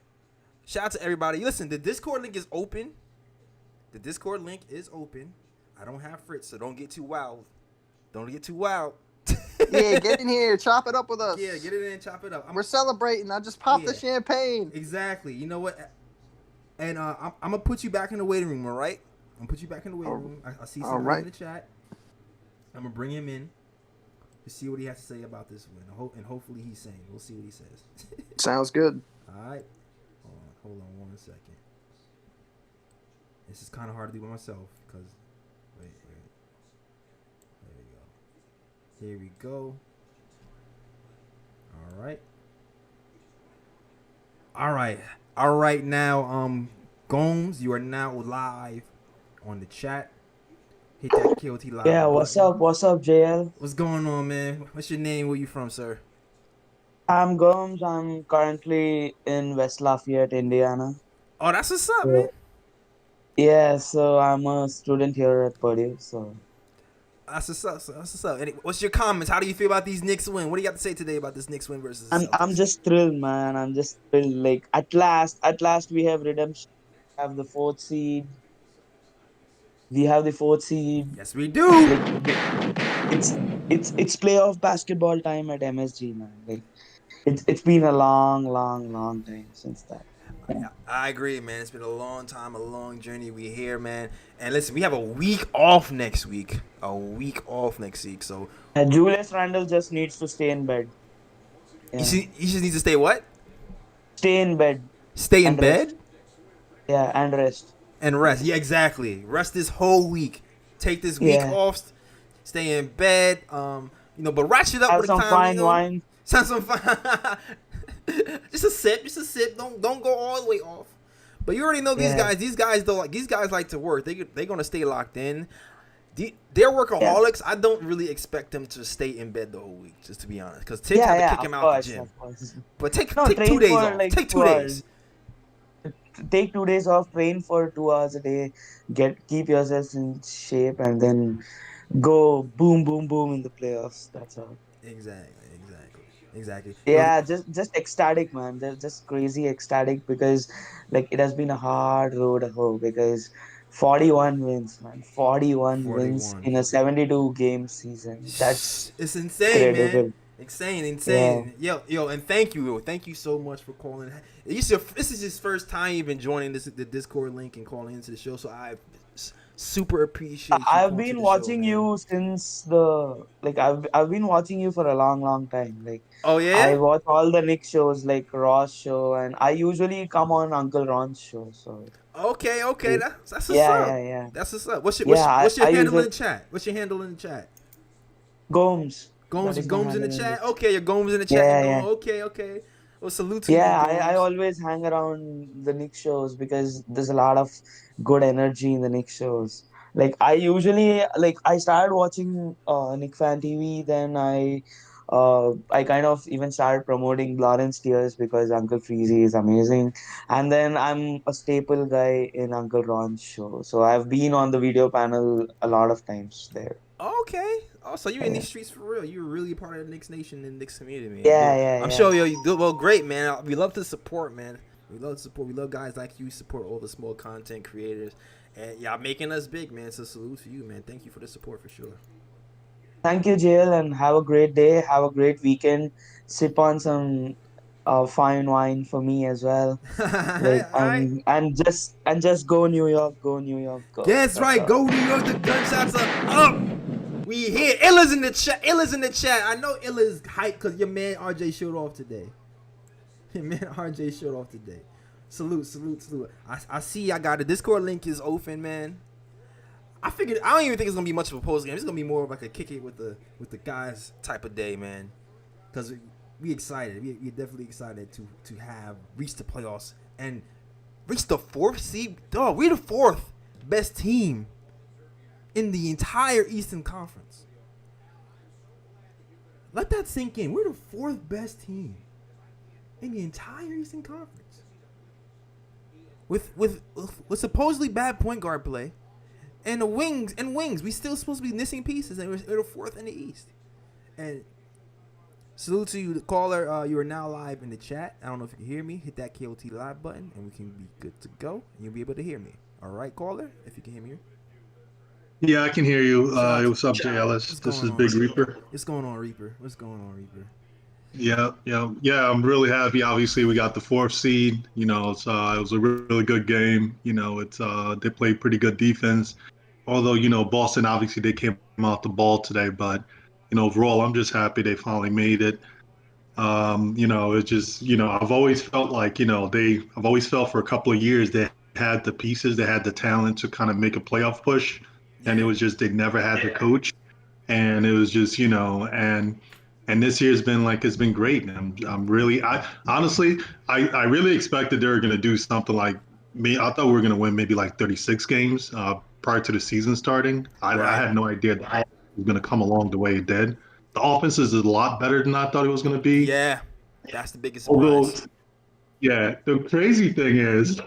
shout out to everybody. Listen, the Discord link is open. I don't have Fritz, so don't get too wild. Yeah, get in here. Chop it up with us. Yeah, get it in and chop it up. We're celebrating. I just popped the champagne. Exactly. You know what? And I'm going to put you back in the waiting room, all right? I'm going to put you back in the waiting room. I see somebody in the chat. I'm going to bring him in to see what he has to say about this win. And hopefully he's sane. We'll see what he says. Sounds good. All right. Hold on 1 second. This is kind of hard to do by myself because wait. Here we go. All right. Now, Gomes, you are now live on the chat. Hit that KOT live. Yeah, what's up, JL? What's going on, man? What's your name? Where you from, sir? I'm Gomes. I'm currently in West Lafayette, Indiana. Oh, that's what's up, man. Yeah, so I'm a student here at Purdue, so. That's what's up. And what's your comments? How do you feel about these Knicks win? What do you got to say today about this Knicks win versus the Celtics? I'm just thrilled, man. I'm just thrilled. Like, at last we have redemption. We have the 4th seed. Yes, we do. Like, it's playoff basketball time at MSG, man. Like, it's been a long time since that. I agree, man. It's been a long time, a long journey. We here, man. And listen, we have a week off next week. So Julius Randle just needs to stay in bed. Yeah. He just needs to stay what? Stay in bed. Stay in bed? Rest. Yeah, and rest. And rest. Yeah, exactly. Rest this whole week. Take this week off. Stay in bed. But ratchet it up have with the some time. Fine wine. Some fine. Just a sip. Don't go all the way off. But you already know these guys. These guys like to work. They're gonna stay locked in. They're workaholics. I don't really expect them to stay in bed the whole week, just to be honest. Because Tick had to kick him out the gym. Of course. But take No, 2 train days for off. like Take 2 2 days. hours. Take 2 days off, train for 2 hours a day, keep yourself in shape, and then go boom, boom, boom in the playoffs. That's all. Exactly. Yeah, just ecstatic, man. Just crazy ecstatic because like it has been a hard road home because 41 wins, man. 41 wins 41. in a 72 game season. That's It's insane, man. incredible. Yeah. Insane. Yo, and thank you so much for calling. This is his first time even joining the Discord link and calling into the show, so I super appreciate you. I've calling to been the watching show, you since the like I've been watching you for a long, long time. Like Oh I yeah. watch all the Nick shows like Ross show and I usually come on Uncle Ron's show. So Okay. That's what's yeah, up. yeah, yeah. That's what's up. What's Yeah, your I handle in usually the chat? What's your handle in the chat? Gomes. That Gomes is my in the handle chat. Okay, your Gomes in the chat. Yeah, And yeah. okay. Well, salute to you, Yeah, I Gomes. always hang around the Nick shows because there's a lot of good energy in the Nick shows. Like I usually like I started watching Nick Fan TV, then I kind of even started promoting Lawrence Tears because Uncle Freezy is amazing. And then I'm a staple guy in Uncle Ron's show. So I've been on the video panel a lot of times there. Okay. Oh, so you in Yeah, these streets for real? You're really part of the Knicks Nation and Knicks community, man. yeah, Well, yeah. I'm Yeah. sure you do well. Great, man. We love to support, man. We love to support. We love guys like you. Support all the small content creators, and y'all making us big, man. So salute to you, man. Thank you for the support for sure. Thank you, JL, and have a great day. Have a great weekend. Sip on some fine wine for me as well. All Like right. and just go New York, go New York, go. That's That's right. all. Go New York. The gunshots are up. We here. Illa's in the chat. Illa's in the chat. I know Illa is hyped because your man RJ showed off today. Your man RJ showed off today. Salute. I see I got a Discord link is open, man. I figured I don't even think it's gonna be much of a post game. It's gonna be more of like a kick it with the guys type of day, man. Cause we excited. We definitely excited to have reached the playoffs and reach the 4th seed. Dog, we're the 4th best team in the entire Eastern Conference. Let that sink in. We're the 4th best team in the entire Eastern Conference. With supposedly bad point guard play. And the wings, we still supposed to be missing pieces, and we're the 4th in the East. And salute to you, the caller. You are now live in the chat. I don't know if you can hear me. Hit that KOT live button, and we can be good to go. And you'll be able to hear me. All right, caller, if you can hear me. Yeah, I can hear you. What's up, What's JLS? This is going Big on? Reaper. What's going on, Reaper? What's going on, Reaper? Yeah. I'm really happy. Obviously, we got the 4th seed. You know, it was a really good game. You know, they played pretty good defense. Although, you know, Boston obviously they came out the ball today, but you know, overall, I'm just happy they finally made it. You know, it's just, you know, I've always felt like, you know, I've always felt for a couple of years they had the pieces, they had the talent to kind of make a playoff push, and it was just they never had the coach, and it was just, you know, and this year's been like it's been great. And I'm really, I honestly, I really expected they were gonna do something like me. I thought we were gonna win maybe like 36 games prior to the season starting. I had no idea that it was gonna come along the way it did. The offense is a lot better than I thought it was gonna be. Yeah, that's the biggest Although, surprise. yeah, the crazy thing is,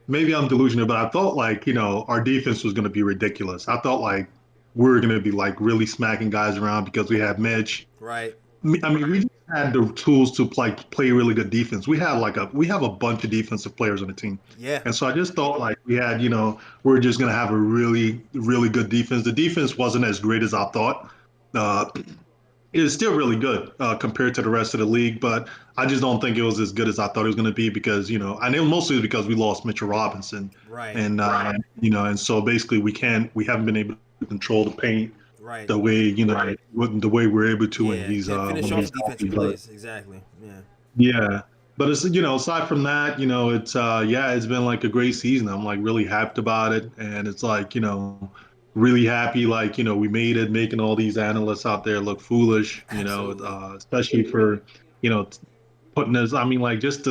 maybe I'm delusional, but I thought like, you know, our defense was gonna be ridiculous. I thought like we were gonna be like really smacking guys around because we had Mitch. Right. I mean, we just had the tools to play really good defense. We have a bunch of defensive players on the team, Yeah. and so I just thought like we had, you know, we're just gonna have a really really good defense. The defense wasn't as great as I thought. Uh, it is still really good compared to the rest of the league, but I just don't think it was as good as I thought it was going to be because, you know, I know mostly because we lost Mitchell Robinson, Right. and you know, and so basically we haven't been able to control the paint Right. the way, you know, the way we're able to when he's can't finish when off he's defensive healthy. plays. Exactly. Yeah. Yeah. But it's, you know, aside from that, you know, it's yeah, it's been like a great season. I'm like really hyped about it. And it's like, you know, really happy, like, you know, we made it, making all these analysts out there look foolish, you know, Absolutely. especially for, you know, putting us, I mean, like just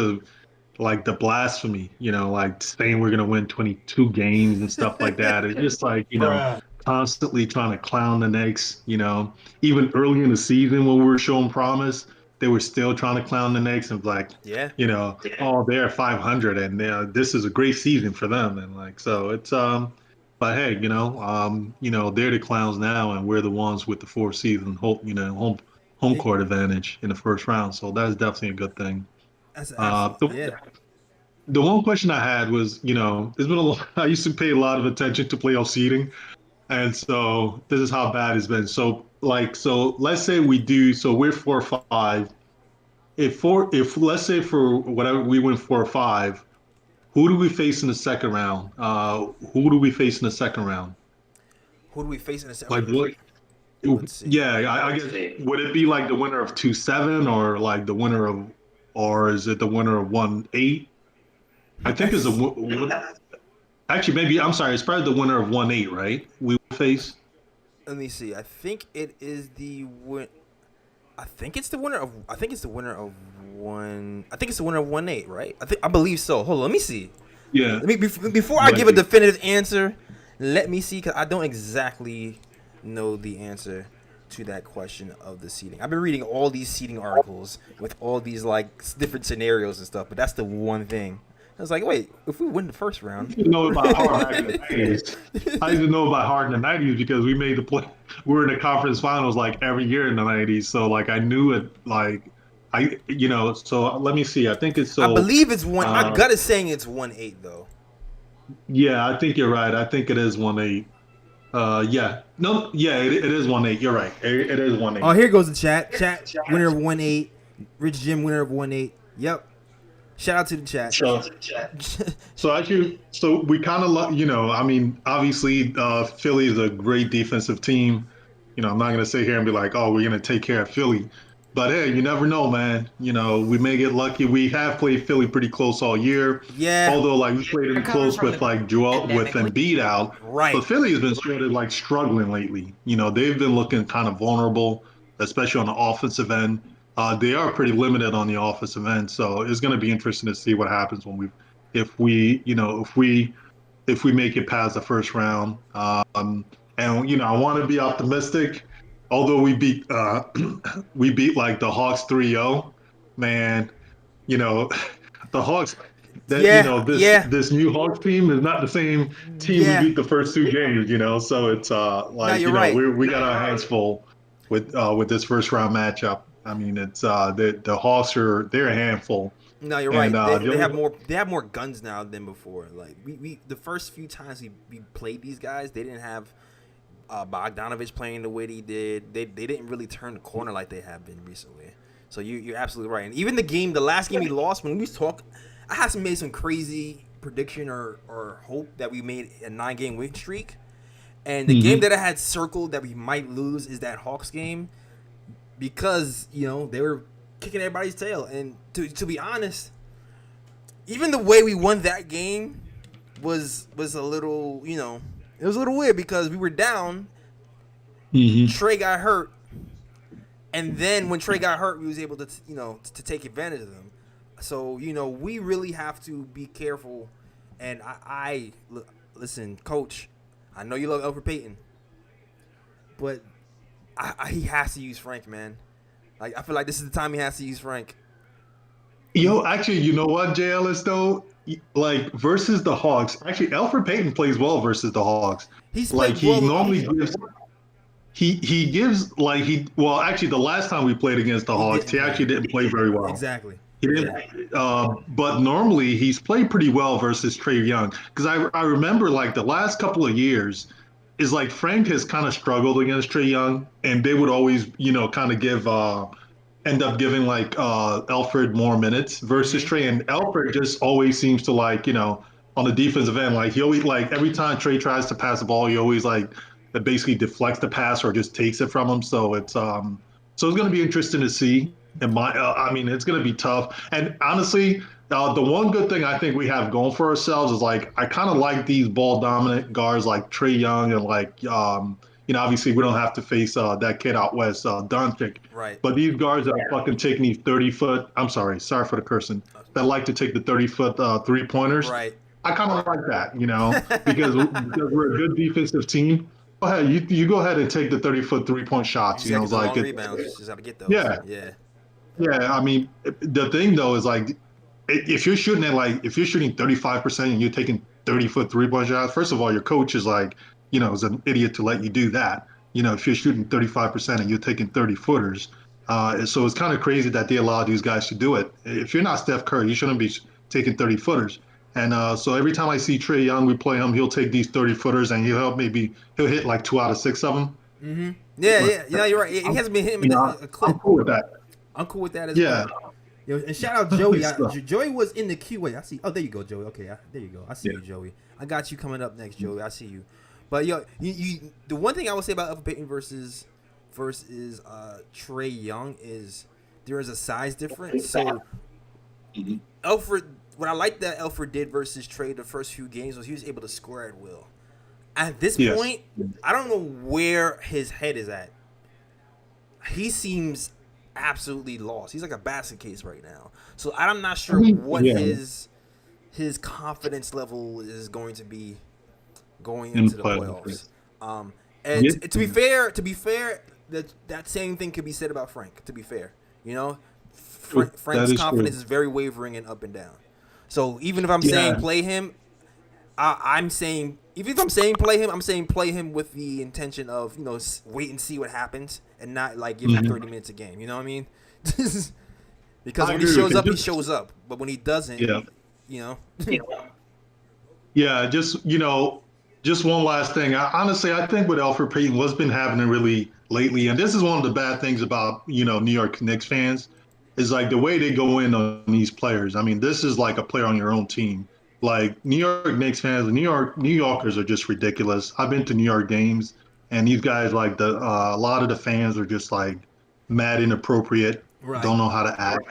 like the blasphemy, you know, like saying we're gonna win 22 games and stuff like that. It's just like, you know, constantly trying to clown the Knicks. Even early in the season when we were showing promise, they were still trying to clown the Knicks and like, Yeah. oh, they're 500 and this is a great season for them. And like, so but hey, they're the clowns now, and we're the ones with the fourth season home It, court advantage in the first round. So that's definitely a good thing. that's Uh, absolutely, the, yeah. the one question I had was, there's been a lot, I used to pay a lot of attention to playoff seeding, and so this is how bad it's been. So let's say we're 4 or 5. If let's say for whatever we win 4 or 5, who do we face in the second round? Who do we face in the second round? Who do we face in the Like second? what? Let's see. Yeah, I guess would it be like the winner of 2-7 or like the winner of, or is it the winner of 1-8? I I think th- actually maybe I'm sorry, it's probably the winner of 1-8, right? We will face. Let me see. I think it is the win. I think it's the winner of. I think it's the winner of one. I think it's the winner of 1-8, right? I believe so. Hold on. Let me see. Yeah, Let me before I might give a be. definitive answer. Let me see, because I don't exactly know the answer to that question of the seating. I've been reading all these seating articles with all these like different scenarios and stuff, but that's the one thing. I was like, wait, if we win the first round, You know about hard back in the 90s. I used to know about hard in the 90s because we made the play. We were in the conference finals like every year in the 90s. So like I knew it like so let me see. I think it's I so believe it's one. My uh gut is saying it's 1-8 though. yeah, I think you're right. I think it is 1-8. Yeah. No, yeah, it is 1-8. You're right. It is one Oh, eight. here goes the chat. Chat winner of 1-8. Rich Jim winner of 1-8. Yep. Shout out to the chat. So so we kind of I mean, obviously, Philly is a great defensive team. I'm not gonna sit here and be like, oh, we're gonna take care of Philly, but hey, you never know, man. We may get lucky. We have played Philly pretty close all year, Yeah. although like we played them close with like Joel with Embiid out, Right. but Philly has been sort of like struggling lately. They've been looking kind of vulnerable, especially on the offensive end. They are pretty limited on the offensive end, so it's going to be interesting to see what happens if we, if we make it past the first round. And I want to be optimistic. Although we beat we beat like the Hawks 3-0, man. You know, the Hawks that Yeah. Yeah. this new Hawks team is not the same team we Yeah. beat the first 2 games. So it's No, like you're right. we got our hands full with this first round matchup. I mean, it's the Hawks they're a handful. No, you're And right. They, the they other have more. They have more guns now than before. Like we the first few times we played these guys, they didn't have Bogdanovich playing the way he did. They didn't really turn the corner like they have been recently. So you're absolutely right. And even the last game we lost, when we talk, I had made some crazy prediction or hope that we made a 9-game win streak. And the game that I had circled that we might lose is that Hawks game, because they were kicking everybody's tail. And to be honest, even the way we won that game was a little, it was a little weird, because we were down. Trey got hurt, and then when Trey got hurt, we was able to to take advantage of them. So we really have to be careful. And I listen, Coach. I know you love Elfrid Payton, but he has to use Frank, man. Like, I feel like this is the time he has to use Frank. Yo, actually, you know what, Jay Ellis, though? Like, versus the Hawks, actually, Elfrid Payton plays well versus the Hawks. He's Like, played he well. normally gives. He gives, like, well, actually, the last time we played against the Hawks, he actually didn't play very well. Exactly. He didn't, but normally he's played pretty well versus Trey Young. Because I remember, like, the last couple of years, is like Frank has kind of struggled against Trey Young, and they would always, kind of end up giving like Elfrid more minutes versus Trey, and Elfrid just always seems to like, on the defensive end, like he always, like every time Trey tries to pass the ball, he always like it basically deflects the pass or just takes it from him. So it's going to be interesting to see. And I mean, it's going to be tough. And honestly, the one good thing I think we have going for ourselves is like I kind of like these ball dominant guards like Trey Young and like obviously we don't have to face that kid out west, Doncic. Right. But these guards that are fucking taking these 30-foot, I'm sorry for the cursing, that like to take the 30-foot three-pointers. Right. I kind of like that, because we're a good defensive team. ahead. You go ahead and take the 30-foot 3-point shots. You You know, gotta it's get the like long rebounds. Just gotta get those. yeah, Yeah. yeah. I mean, the thing though is like if you're shooting 35% and you're taking 30-foot 3-point shots, first of all, your coach is like, is an idiot to let you do that. If you're shooting 35% and you're taking 30-footers, so it's kind of crazy that they allow these guys to do it. If you're not Steph Curry, you shouldn't be taking 30-footers. And so every time I see Trae Young, we play him, he'll take these 30-footers and he'll hit like 2 out of 6 of them. Mm-hmm. Yeah, you're right. He hasn't been hitting a clip. I'm cool with that. I'm cool with that as Yeah. well. And shout out Joey. Joey was in the QA. I see. Oh, there you go, Joey. Okay, there you go. I see you, Joey. I got you coming up next, Joey. I see you. But you the one thing I would say about Elfrid Payton versus Trae Young is there is a size difference. So Elfrid, what I like that Elfrid did versus Trae the first few games was he was able to score at will. At this point, I don't know where his head is at. He seems absolutely lost. He's like a basket case right now. So I'm not sure what his confidence level is going to be going into the playoffs. To be fair, that same thing could be said about Frank. To be fair, Frank's confidence is very wavering and up and down. So even if I'm saying play him, I'm saying even if I'm saying play him, I'm saying play him with the intention of wait and see what happens and not like give him 30 minutes a game. You know what I mean? Because when he shows up, he shows up. But when he doesn't, Yeah, just one last thing. Honestly, I think with Elfrid Payton, what's been happening really lately, and this is one of the bad things about New York Knicks fans, is like the way they go in on these players. I mean, this is like a player on your own team. Like New York Knicks fans, New Yorkers are just ridiculous. I've been to New York games, and these guys like a lot of the fans are just like mad inappropriate, don't know how to act.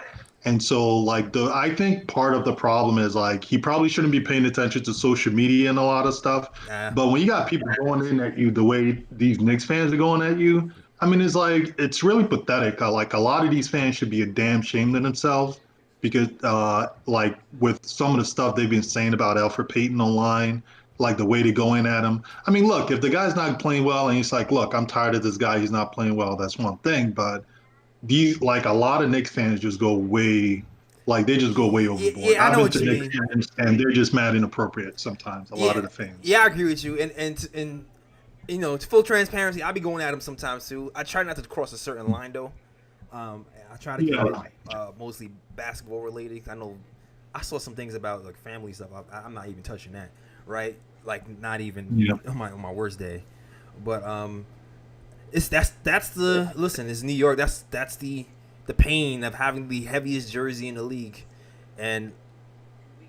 And so like I think part of the problem is like he probably shouldn't be paying attention to social media and a lot of stuff. But when you got people going in at you the way these Knicks fans are going at you, I mean, it's really pathetic. Like a lot of these fans should be a damn shame to themselves because like with some of the stuff they've been saying about Elfrid Payton online, like the way they go in at him. I mean, look, if the guy's not playing well and he's like, look, I'm tired of this guy, he's not playing well, that's one thing. But like a lot of Knicks fans just go way overboard. Yeah, I know what you mean. Fans, and they're just mad inappropriate sometimes. A lot of the fans. Yeah, I agree with you. And to full transparency, I'll be going at him sometimes too. I try not to cross a certain line though. I try to keep it mostly basketball related. I know I saw some things about like family stuff. I'm not even touching that, right? Like not even on my worst day. But it's New York. That's the pain of having the heaviest jersey in the league, and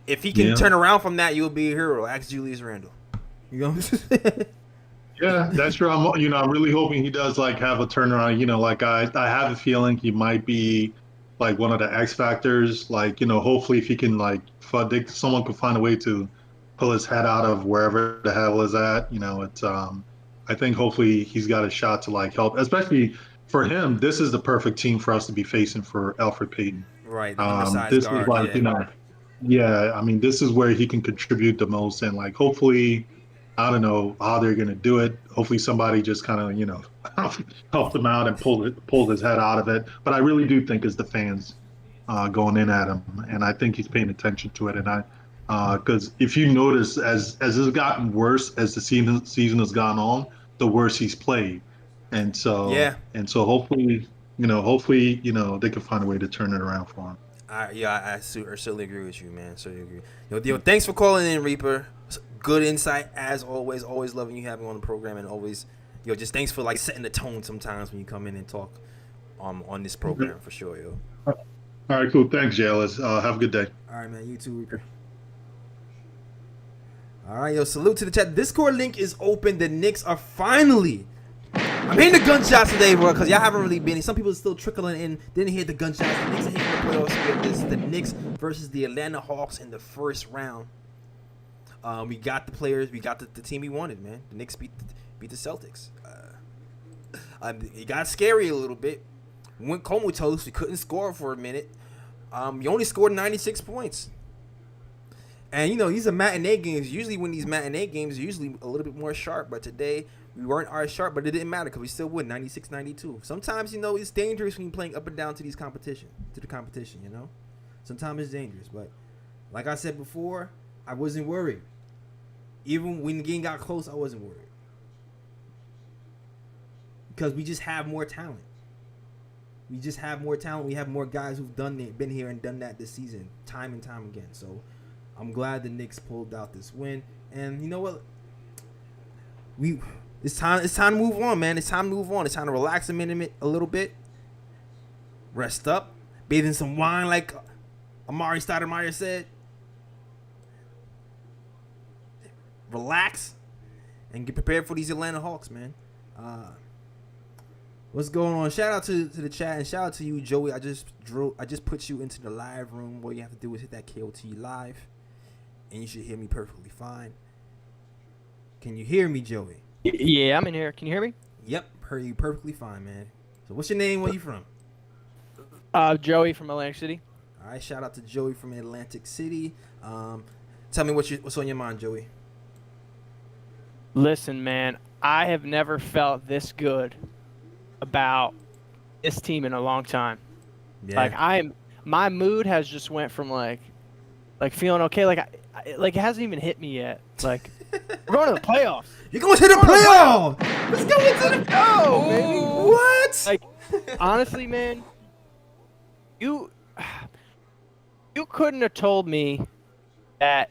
if he can turn around from that, you'll be a hero. Ask Julius Randle. You know. Yeah, that's true. I'm really hoping he does like have a turnaround. Like I have a feeling he might be like one of the X factors. Like hopefully if he can like someone can find a way to pull his head out of wherever the hell is at. It's I think hopefully he's got a shot to like help, especially for him. This is the perfect team for us to be facing for Elfrid Payton. Right. This guard, is like I mean, this is where he can contribute the most, and like hopefully, I don't know how they're gonna do it. Hopefully somebody just kind of help him out and pull his head out of it. But I really do think it's the fans going in at him, and I think he's paying attention to it. And because if you notice, as it's gotten worse as the season has gone on, the worse he's played, and so hopefully they can find a way to turn it around for him. I certainly agree with you, man. Certainly agree. Yo, thanks for calling in, Reaper. Good insight as always. Always loving you having on the program, and always, just thanks for like setting the tone sometimes when you come in and talk on this program for sure, yo. All right, cool. Thanks, Jailers. Have a good day. All right, man. You too, Reaper. All right, yo, salute to the chat. Discord link is open. The Knicks are finally. I'm hearing the gunshots today, bro, because y'all haven't really been. Some people are still trickling in. Didn't hear the gunshots. The Knicks are hitting the playoffs. This is the Knicks versus the Atlanta Hawks in the first round. We got the players. We got the team we wanted, man. The Knicks beat the Celtics. It got scary a little bit. Went comatose. We couldn't score for a minute. You only scored 96 points. And, these are matinee games. Usually when these matinee games are usually a little bit more sharp. But today, We weren't as sharp, but it didn't matter because we still won 96-92. Sometimes, it's dangerous when you're playing up and down to the competition, Sometimes it's dangerous, but like I said before, I wasn't worried. Even when the game got close, I wasn't worried. Because we just have more talent. We have more guys who've been here and done that this season, time and time again. So I'm glad the Knicks pulled out this win. And you know what? It's time to move on, man. It's time to move on. It's time to relax a little bit. Rest up. Bathe in some wine, like Amari Stoudemire said. Relax and get prepared for these Atlanta Hawks, man. What's going on? Shout out to the chat and shout out to you, Joey. I just put you into the live room. What you have to do is hit that KOT live, and you should hear me perfectly fine. Can you hear me, Joey? Yeah, I'm in here. Can you hear me? Yep, heard you perfectly fine, man. So what's your name? Where you from? Joey from Atlantic City. All right, shout out to Joey from Atlantic City. Tell me what's on your mind, Joey. Listen, man, I have never felt this good about this team in a long time. Yeah. Like my mood has just went from like feeling okay. Like it hasn't even hit me yet. Like we're going to the playoffs. You're going to the playoffs. Let's go into the playoffs, baby. What? Like honestly, man, you couldn't have told me that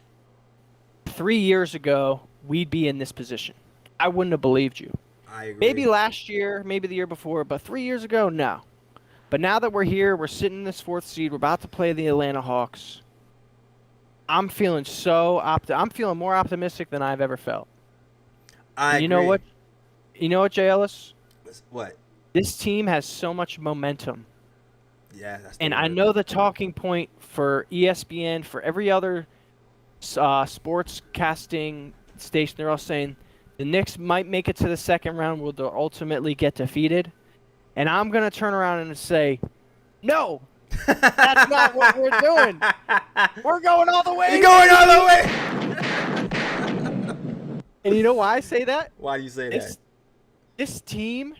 3 years ago we'd be in this position. I wouldn't have believed you. I agree. Maybe last year, maybe the year before, but 3 years ago, no. But now that we're here, we're sitting in this fourth seed, we're about to play the Atlanta Hawks. I'm feeling I'm feeling more optimistic than I've ever felt. You know what? You know what, Jay Ellis? What? This team has so much momentum. Yeah, that's and I know the talking point for ESPN, for every other sports casting station, they're all saying the Knicks might make it to the second round where they'll ultimately get defeated. And I'm going to turn around and say, no, that's not what we're doing. We're going all the way. You're going all the way. And you know why I say that? Why do you say that? This team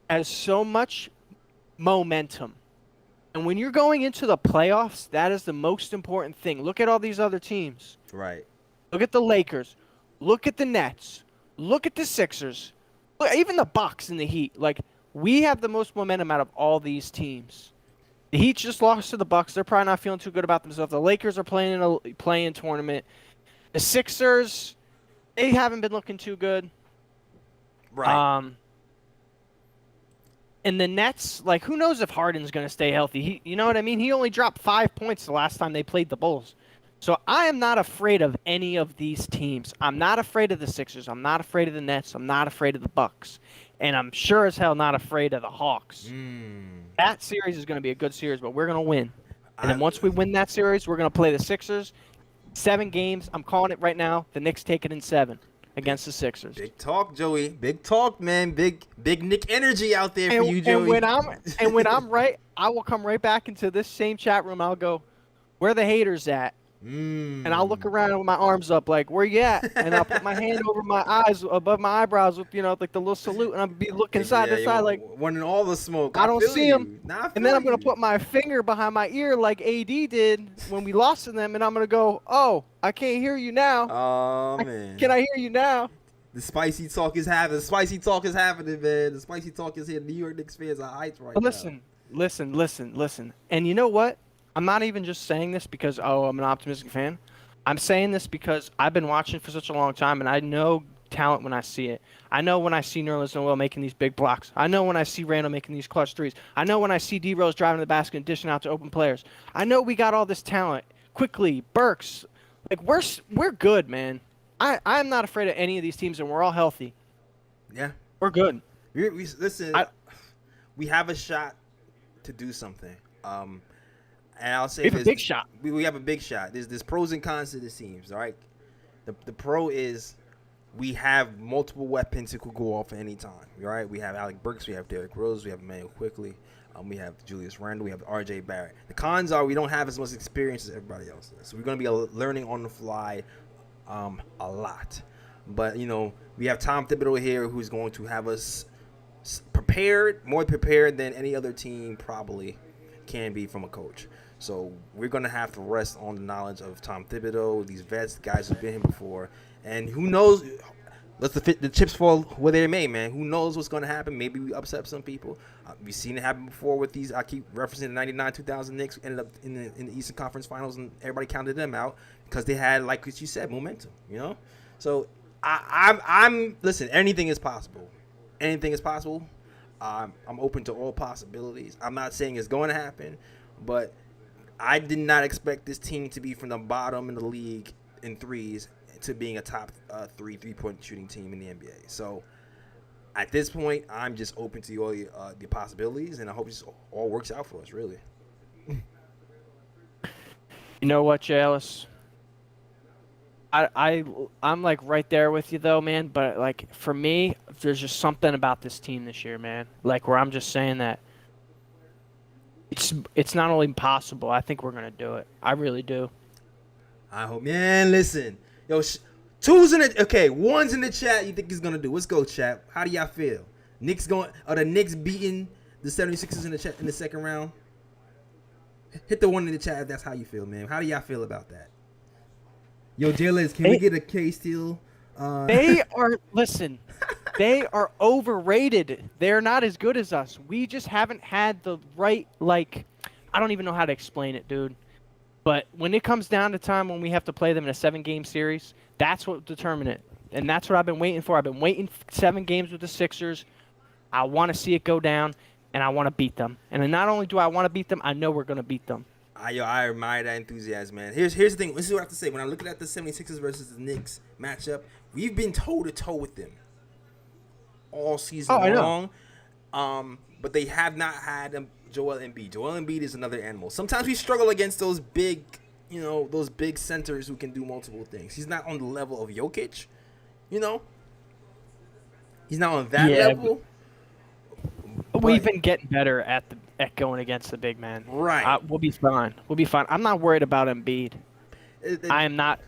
has so much momentum. And when you're going into the playoffs, that is the most important thing. Look at all these other teams. Right. Look at the Lakers. Look at the Nets. Look at the Sixers. Look, even the Bucks and the Heat. Like, we have the most momentum out of all these teams. The Heat just lost to the Bucks. They're probably not feeling too good about themselves. The Lakers are playing in a play-in tournament. The Sixers, they haven't been looking too good. Right. And the Nets, like, who knows if Harden's going to stay healthy? You know what I mean? He only dropped 5 points the last time they played the Bulls. So I am not afraid of any of these teams. I'm not afraid of the Sixers. I'm not afraid of the Nets. I'm not afraid of the Bucks. And I'm sure as hell not afraid of the Hawks. That series is going to be a good series, but we're going to win. And then once we win that series, we're going to play the Sixers. 7 games. I'm calling it right now. The Knicks take it in 7 against the Sixers. Big talk, Joey. Big talk, man. Big Knick energy out there for you, Joey. And when I'm right, I will come right back into this same chat room. I'll go, where are the haters at? And I'll look around with my arms up, like, where you at? And I'll put my hand over my eyes, above my eyebrows, with like the little salute, and I'll be looking side to side, like, wanting all the smoke. I don't see him. And then I'm gonna put my finger behind my ear, like AD did when we lost to them, and I'm gonna go, oh, I can't hear you now. Oh man, can I hear you now? The spicy talk is happening. The spicy talk is happening, man. The spicy talk is here. New York Knicks fans are hyped right now. Listen. And you know what? I'm not even just saying this because, I'm an optimistic fan. I'm saying this because I've been watching for such a long time, and I know talent when I see it. I know when I see Nerlens Noel making these big blocks. I know when I see Randall making these clutch threes. I know when I see D-Rose driving to the basket and dishing out to open players. I know we got all this talent. Quickly, Burks. Like, we're good, man. I'm not afraid of any of these teams, and we're all healthy. Yeah. We're good. Listen, we have a shot to do something. And I'll say we have a big shot. We have a big shot. There's pros and cons to this teams, all right? The pro is we have multiple weapons who could go off at any time, all right? We have Alec Burks, we have Derrick Rose, we have Emmanuel Quickly, we have Julius Randle, we have R.J. Barrett. The cons are we don't have as much experience as everybody else does. So we're going to be learning on the fly a lot. But we have Tom Thibodeau here, who's going to have us more prepared than any other team probably can be from a coach. So we're gonna have to rest on the knowledge of Tom Thibodeau, these vets, guys who've been here before, and who knows. Let the chips fall where they may, man. Who knows what's going to happen? Maybe we upset some people. We've seen it happen before with these. I keep referencing the 99-2000 Knicks ended up in the Eastern Conference Finals, and everybody counted them out because they had, like you said, momentum. So I'm listen. Anything is possible. Anything is possible. I'm open to all possibilities. I'm not saying it's going to happen, but I did not expect this team to be from the bottom in the league in threes to being a top 3-point shooting team in the NBA. So at this point, I'm just open to all the possibilities, and I hope it all works out for us, really. You know what, Jay Ellis? I'm like right there with you though, man. But like for me, there's just something about this team this year, man. Like where I'm just saying that it's not only possible. I think we're gonna do it. I really do. I hope, man. Listen. Yo, one's in the chat. You think he's gonna do? Let's go, chat. How do y'all feel? Are the Knicks beating the 76ers in the second round? Hit the one in the chat if that's how you feel, man. How do y'all feel about that? Yo, JLS, can we get a K steal? They are overrated. They're not as good as us. We just haven't had the right, I don't even know how to explain it, dude. But when it comes down to time when we have to play them in a 7-game series, that's what will determine it. And that's what I've been waiting for. I've been waiting 7 games with the Sixers. I want to see it go down, and I want to beat them. And then not only do I want to beat them, I know we're going to beat them. I admire that enthusiasm, man. Here's the thing. This is what I have to say. When I'm looking at the 76ers versus the Knicks matchup, we've been toe-to-toe with them all season long. But they have not had Joel Embiid. Joel Embiid is another animal. Sometimes we struggle against those big centers who can do multiple things. He's not on the level of Jokic, He's not on that level. We've been getting better at going against the big man. Right. We'll be fine. I'm not worried about Embiid. I am not.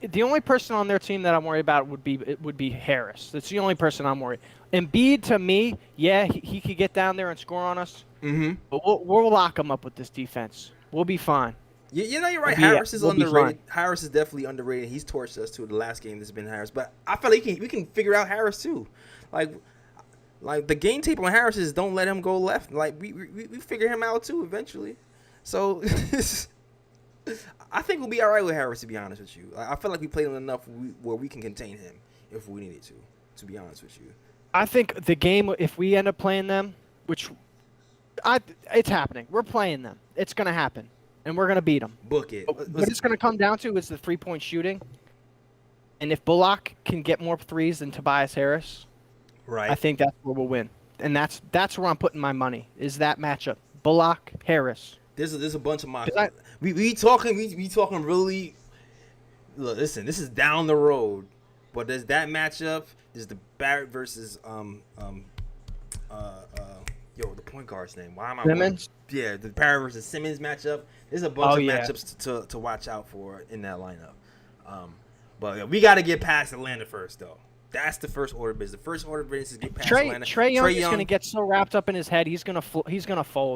The only person on their team that I'm worried about would be Harris. That's the only person I'm worried. Embiid, to me, yeah, he could get down there and score on us. Mm-hmm. But we'll lock him up with this defense. We'll be fine. You're right. Harris is underrated. Harris is definitely underrated. He's torched us too. The last game that's been Harris, but I feel like we can figure out Harris too. Like the game tape on Harris is don't let him go left. Like we figure him out too eventually. So I think we'll be all right with Harris, to be honest with you. I feel like we played him enough where we can contain him if we needed to be honest with you. I think the game, if we end up playing them, which it's happening. We're playing them. It's going to happen, and we're going to beat them. Book it. What it's going to come down to is the 3-point shooting. And if Bullock can get more threes than Tobias Harris, right, I think that's where we'll win. And that's where I'm putting my money, is that matchup. Bullock, Harris. There's a bunch of mocks. We talking really. Look, listen, this is down the road, but there's that matchup. There's the Barrett versus the point guard's name. Why am I? Simmons. Yeah, the Barrett versus Simmons matchup. There's a bunch of matchups to watch out for in that lineup. But we got to get past Atlanta first, though. That's the first order of business. The first order of business is get past Atlanta. Trae Young is going to get so wrapped up in his head. He's going to fold.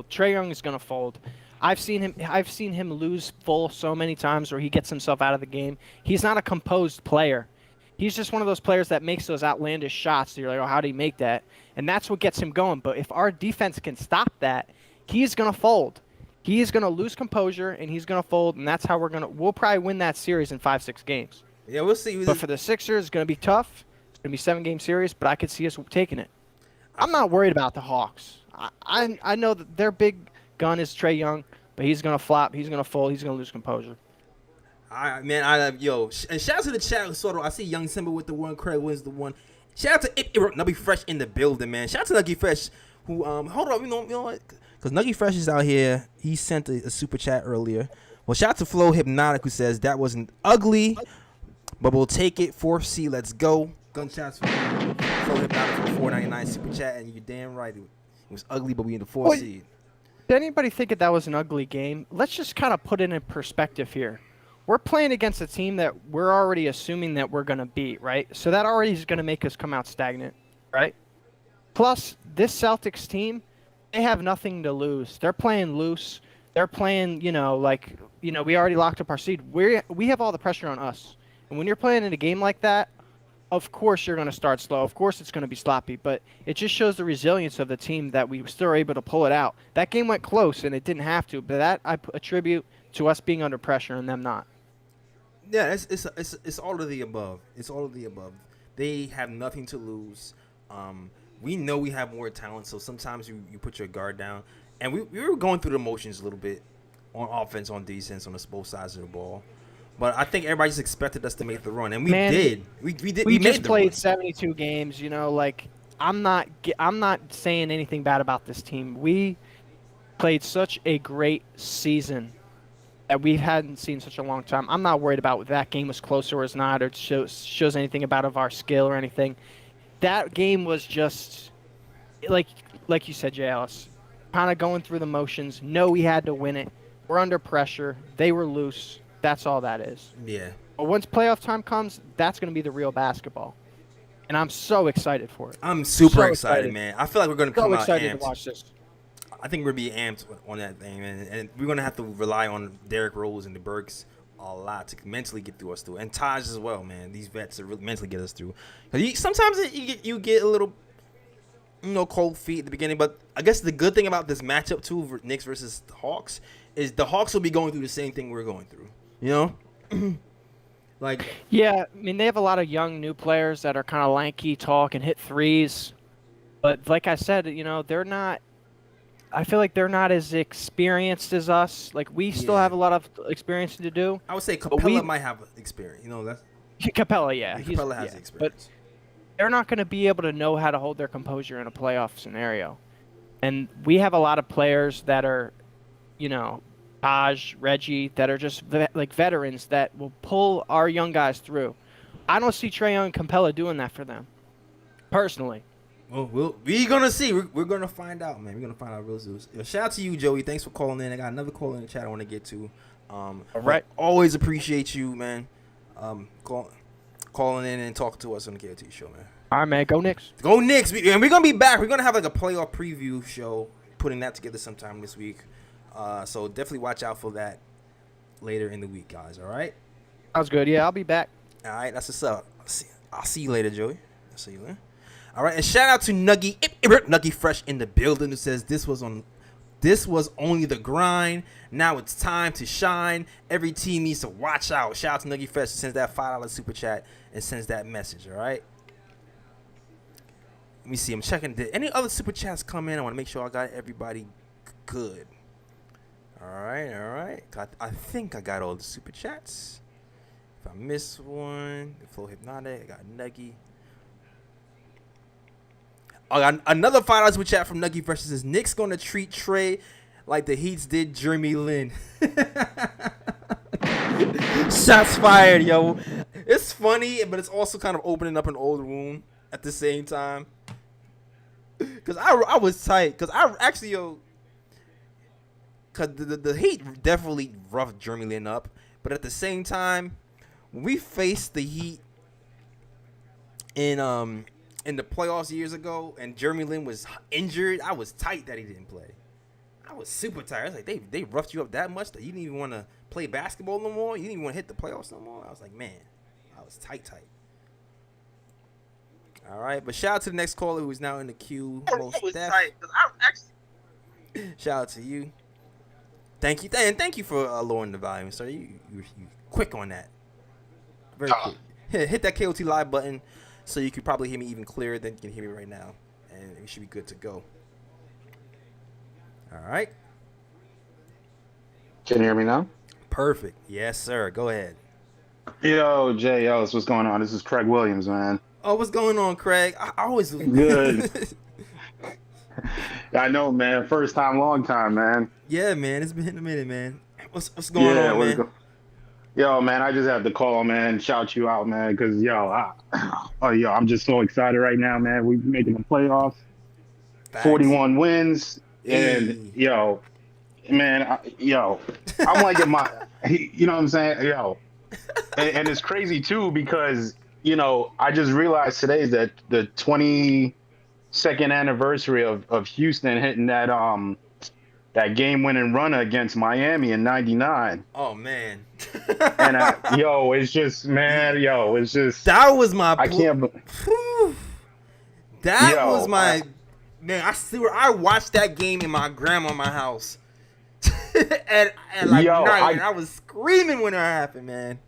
Trae Young is going to fold. I've seen him lose full so many times where he gets himself out of the game. He's not a composed player. He's just one of those players that makes those outlandish shots. You're like, oh, how do you make that? And that's what gets him going. But if our defense can stop that, he's going to fold. He is going to lose composure, and he's going to fold, and that's how we'll probably win that series in 5-6 games. Yeah, we'll see. But for the Sixers, it's going to be tough. It's going to be a 7-game series, but I could see us taking it. I'm not worried about the Hawks. I know that their big gun is Trae Young, but he's going to flop. He's going to fold. He's going to lose composure. And shout out to the chat. Sort of, I see Young Simba with the one. Craig wins the one. Shout out to Nuggy Fresh in the building, man. Shout out to Nuggy Fresh, who hold on, you know what? Because Nuggy Fresh is out here. He sent a super chat earlier. Well, shout out to Flo Hypnotic, who says that wasn't ugly, but we'll take it. 4th seed, let's go. Gunshots for Flo Hypnotic for the $4.99 super chat, and you're damn right. It was ugly, but we in the 4th seed. Did anybody think that was an ugly game? Let's just kind of put it in perspective here. we're playing against a team that we're already assuming that we're going to beat, right? So that already is going to make us come out stagnant, right? Plus, this Celtics team, they have nothing to lose. They're playing loose. They're playing, we already locked up our seed. We have all the pressure on us. And when you're playing in a game like that, of course you're going to start slow. Of course it's going to be sloppy. But it just shows the resilience of the team that we still are able to pull it out. That game went close, and it didn't have to. But that I attribute to us being under pressure and them not. Yeah, it's all of the above. It's all of the above. They have nothing to lose. We know we have more talent, so sometimes you put your guard down. And we were going through the motions a little bit on offense, on defense, on both sides of the ball. But I think everybody just expected us to make the run, and we did. We did. We made just the played run. 72 games. I'm not saying anything bad about this team. We played such a great season that we hadn't seen such a long time. I'm not worried about whether that game was close or is not, or shows anything about of our skill or anything. That game was just like you said, Jay Ellis, kind of going through the motions. No, we had to win it. We're under pressure. They were loose. That's all that is. Yeah. But once playoff time comes, that's going to be the real basketball. And I'm so excited for it. I'm super excited, man. I feel like we're going to come out excited amped. to watch this. I think we're going to be amped on that thing, man. And we're going to have to rely on Derrick Rose and the Burks a lot to mentally get through us through. And Taj as well, man. These vets are really mentally get us through. Sometimes you get a little, cold feet at the beginning. But I guess the good thing about this matchup, too, Knicks versus the Hawks, is the Hawks will be going through the same thing we're going through. Yeah, I mean, they have a lot of young new players that are kind of lanky, tall, and hit threes. But like I said, they're not. I feel like they're not as experienced as us. Like, we still have a lot of experience to do. I would say Capella might have experience. That's Capella, yeah. Capella has experience. But they're not going to be able to know how to hold their composure in a playoff scenario. And we have a lot of players that are, Taj, Reggie, that are just veterans that will pull our young guys through. I don't see Trae Young and Capella doing that for them, personally. Well, we're going to see. We're going to find out, man. We're going to find out real soon. Shout out to you, Joey. Thanks for calling in. I got another call in the chat I want to get to. All right. Always appreciate you, man, calling in and talking to us on the KOT show, man. All right, man. Go Knicks. Go Knicks. And we're going to be back. We're going to have a playoff preview show, putting that together sometime this week. So definitely watch out for that later in the week, guys. All right? Sounds good. Yeah, I'll be back. All right. That's what's up. I'll see you later, Joey. I'll see you later. All right, and shout out to Nuggy Fresh in the building, who says this was only the grind. Now it's time to shine. Every team needs to watch out. Shout out to Nuggy Fresh, who sends that $5 super chat and sends that message. All right. Let me see. I'm checking. Did any other super chats come in? I want to make sure I got everybody good. All right. I think I got all the super chats. If I miss one, the Flow Hypnotic, I got Nuggy. I got another $5 super chat from Nuggy Fresh. Says Knicks gonna treat Trae like the Heats did Jeremy Lin. Shots fired, yo. It's funny, but it's also kind of opening up an old wound at the same time. Cause I was tight. Cause I actually, cause the Heat definitely roughed Jeremy Lin up. But at the same time, when we faced the Heat in the playoffs years ago, and Jeremy Lin was injured, I was tight that he didn't play. I was super tight. I was like, they roughed you up that much that you didn't even want to play basketball no more? You didn't even want to hit the playoffs no more? I was like, man, I was tight. All right, but shout out to the next caller who is now in the queue. I was tight, 'cause I actually... Shout out to you. Thank you. And thank you for lowering the volume, sir. You quick on that. Very quick. Hit that KOT live button, so you could probably hear me even clearer than you can hear me right now. And we should be good to go. All right. Can you hear me now? Perfect. Yes, sir. Go ahead. Yo, Jay Ellis, what's going on? This is Craig Williams, man. Oh, what's going on, Craig? I always... Good. I know, man. First time, long time, man. Yeah, man. It's been a minute, man. What's going on, man? Yo, man, I just have to call, man, shout you out, man, because, I'm just so excited right now, man. We're making the playoffs. Facts. 41 wins. And, man, I'm like in my, you know what I'm saying, and it's crazy too because I just realized today is that the 22nd anniversary of Houston hitting that game-winning runner against Miami in '99. Oh man. And it's just, man, it's just, That was my. I can't. Whew. That was my. Man, I swear I watched that game in my grandma's house. at like night, and I was screaming when it happened, man.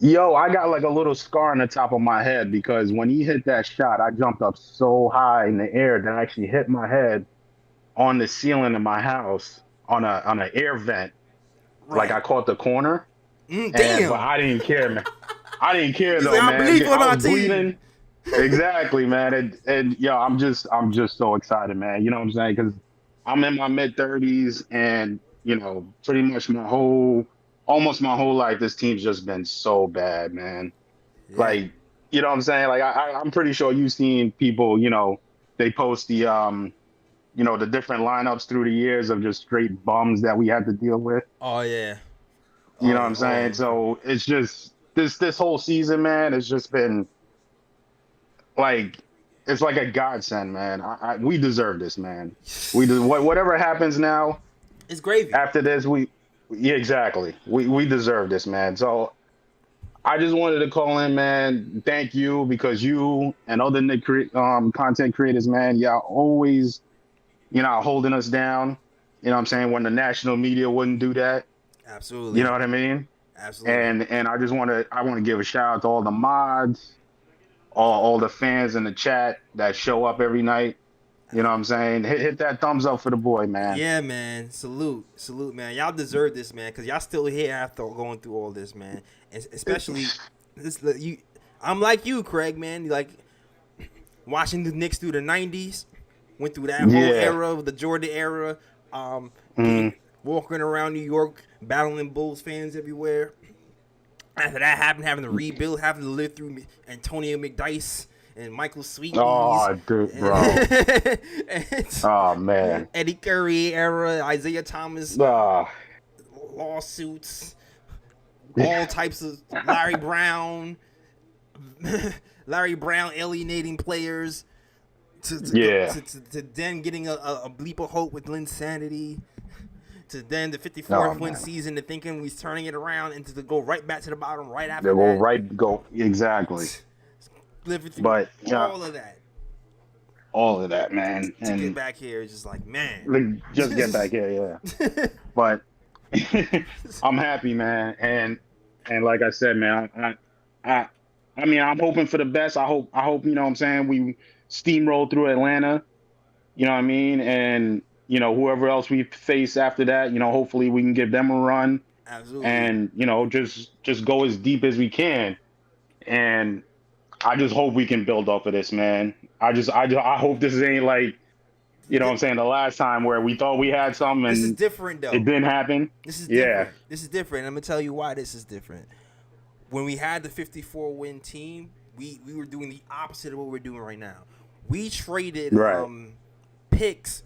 I got like a little scar on the top of my head because when he hit that shot, I jumped up so high in the air that I actually hit my head on the ceiling of my house on an air vent. Right. Like I caught the corner. Damn. But I didn't care, man. I didn't care though, like, man. I was bleeding. Exactly, man. And I'm just so excited, man. You know what I'm saying? Because I'm in my mid-30s, and pretty much almost my whole life, this team's just been so bad, man. Yeah. Like, you know what I'm saying? Like I'm pretty sure you've seen people, they post the the different lineups through the years of just straight bums that we had to deal with. Oh yeah. You know what I'm saying? So it's just this whole season, man, it's just been like it's like a godsend, man. We deserve this, man. Whatever happens now, it's gravy. After this, exactly. We deserve this, man. So I just wanted to call in, man. Thank you because you and other Knick content creators, man, y'all always, holding us down. You know what I'm saying? When the national media wouldn't do that. Absolutely. You know what I mean? Absolutely. And I want to give a shout out to all the mods, all the fans in the chat that show up every night. You know what I'm saying? Hit that thumbs up for the boy, man. Yeah, man. Salute, man. Y'all deserve this, man, because y'all still here after going through all this, man. And especially I'm like you, Craig, man. Like watching the Knicks through the '90s, went through that whole era, the Jordan era. Walking around New York, battling Bulls fans everywhere. After that happened, having to rebuild, having to live through Antonio McDyess and Michael Sweet. Oh, dude, bro. Oh, man. Eddie Curry era, Isaiah Thomas, lawsuits, all types of Larry Brown alienating players, to then getting a bleep of hope with Linsanity. To then the 54th win season, to thinking we're turning it around, and to go right back to the bottom right after that. Exactly. But all of that, man. To get back here is just like, man. Just get back here, yeah. But I'm happy, man, and like I said, man, I mean, I'm hoping for the best. I hope you know what I'm saying, we steamroll through Atlanta. You know what I mean, and whoever else we face after that, hopefully we can give them a run. Absolutely. And, just go as deep as we can. And I just hope we can build off of this, man. I hope this ain't like, what I'm saying, the last time where we thought we had something and this is different, though. It didn't happen. This is different. This is different. I'm going to tell you why this is different. When we had the 54-win team, we were doing the opposite of what we're doing right now. We traded picks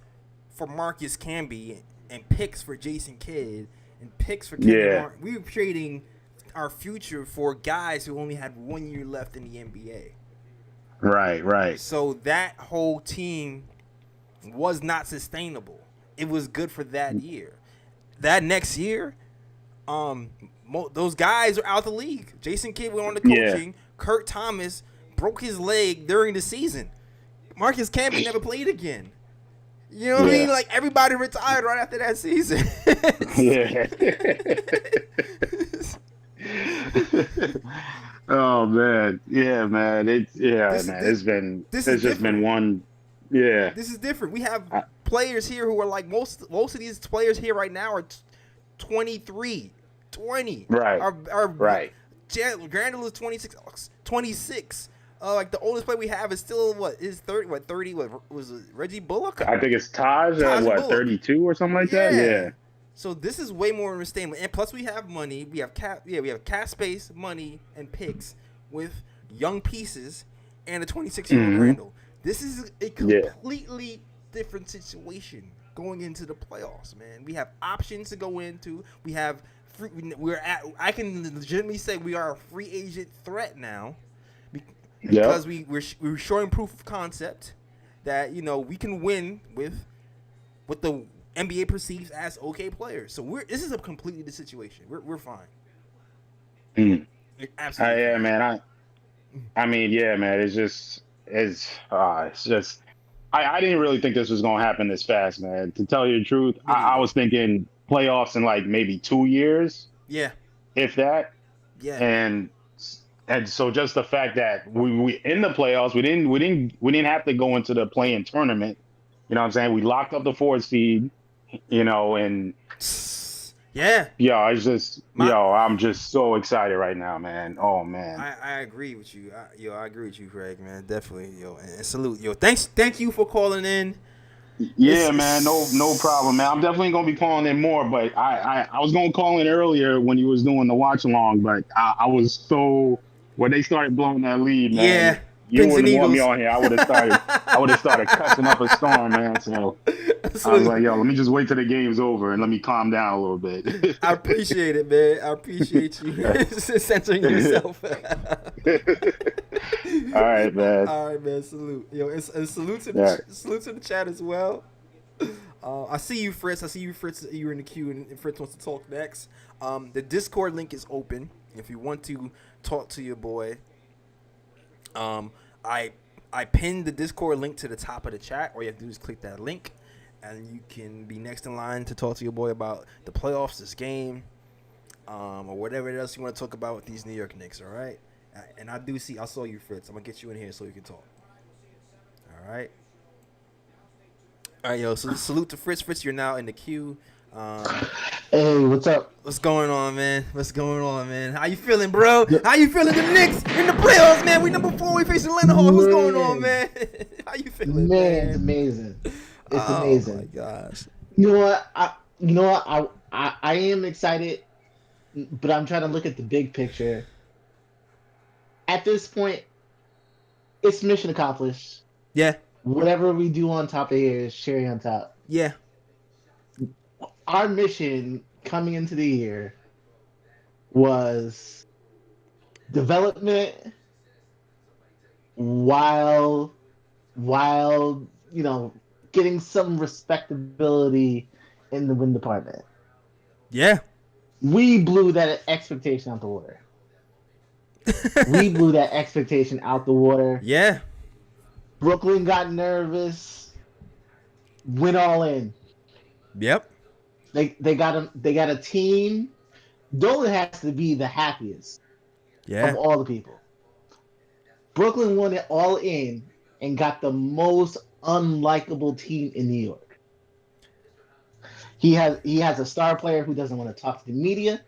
for Marcus Camby and picks for Jason Kidd and picks for Kevin Martin. We were trading our future for guys who only had 1 year left in the NBA. Right. So that whole team was not sustainable. It was good for that year. That next year, those guys are out the league. Jason Kidd went on the coaching. Kurt Thomas broke his leg during the season. Marcus Camby never played again. You know what I mean? Like, everybody retired right after that season. Oh, man. Yeah, man. It's just been one. Yeah. This is different. We have players here who are like, most of these players here right now are 23, 20. Right. Right. Grandel is 26. Like the oldest player we have is still 30? What 30? What was it, Reggie Bullock? I think it's Taj Bullock. 32 or something like that. Yeah. So this is way more sustainable, and plus we have money. We have cap space, money, and picks with young pieces and a 26-year-old Randall. This is a completely different situation. going into the playoffs, man. We have options to go into. We have I can legitimately say we are a free agent threat now because we're showing proof of concept that we can win with what the NBA perceives as okay players. So this is a completely the situation. We're fine. Absolutely. Yeah, man. I mean, yeah, man. It's just I didn't really think this was gonna happen this fast, man. To tell you the truth, I was thinking playoffs in like maybe 2 years. Yeah. If that. Yeah. And so just the fact that we in the playoffs, we didn't have to go into the play-in tournament. You know what I'm saying? We locked up the 4th seed, and yeah, it's just I'm just so excited right now, man. Oh man. I agree with you. I agree with you, Craig, man. Definitely, and salute, thank you for calling in. Yeah, man, no problem, man. I'm definitely gonna be calling in more, but I was gonna call in earlier when you was doing the watch along, but I was so when they started blowing that lead, man. Yeah, you wouldn't want me on here. I would have started cussing up a storm, man. So I was like, yo, let me just wait till the game's over and let me calm down a little bit. I appreciate it, man. I appreciate you censoring yourself. All right, man. All right, man. Salute, and salute to the chat as well. I see you, Fritz. You're in the queue, and Fritz wants to talk next. The Discord link is open if you want to talk to your boy. I pinned the Discord link to the top of the chat. All you have to do is click that link, and you can be next in line to talk to your boy about the playoffs, this game, or whatever else you want to talk about with these New York Knicks. All right. And I saw you, Fritz. I'm gonna get you in here so you can talk. All right. All right, yo. So salute to Fritz. Fritz, you're now in the queue. Hey, what's up? What's going on, man? How you feeling, bro? How you feeling? The Knicks in the playoffs, man. We number 4. We facing Atlanta Hawks. What's going on, man? How you feeling, man? It's amazing. It's amazing. Oh my gosh. You know what? I am excited, but I'm trying to look at the big picture. At this point, it's mission accomplished. Yeah. Whatever we do on top of here is cherry on top. Yeah. Our mission coming into the year was development while getting some respectability in the win department. Yeah. We blew that expectation out the water. Yeah. Brooklyn got nervous, went all in. Yep. They got a team. Dolan has to be the happiest of all the people. Brooklyn won it all in and got the most unlikable team in New York. He has a star player who doesn't want to talk to the media.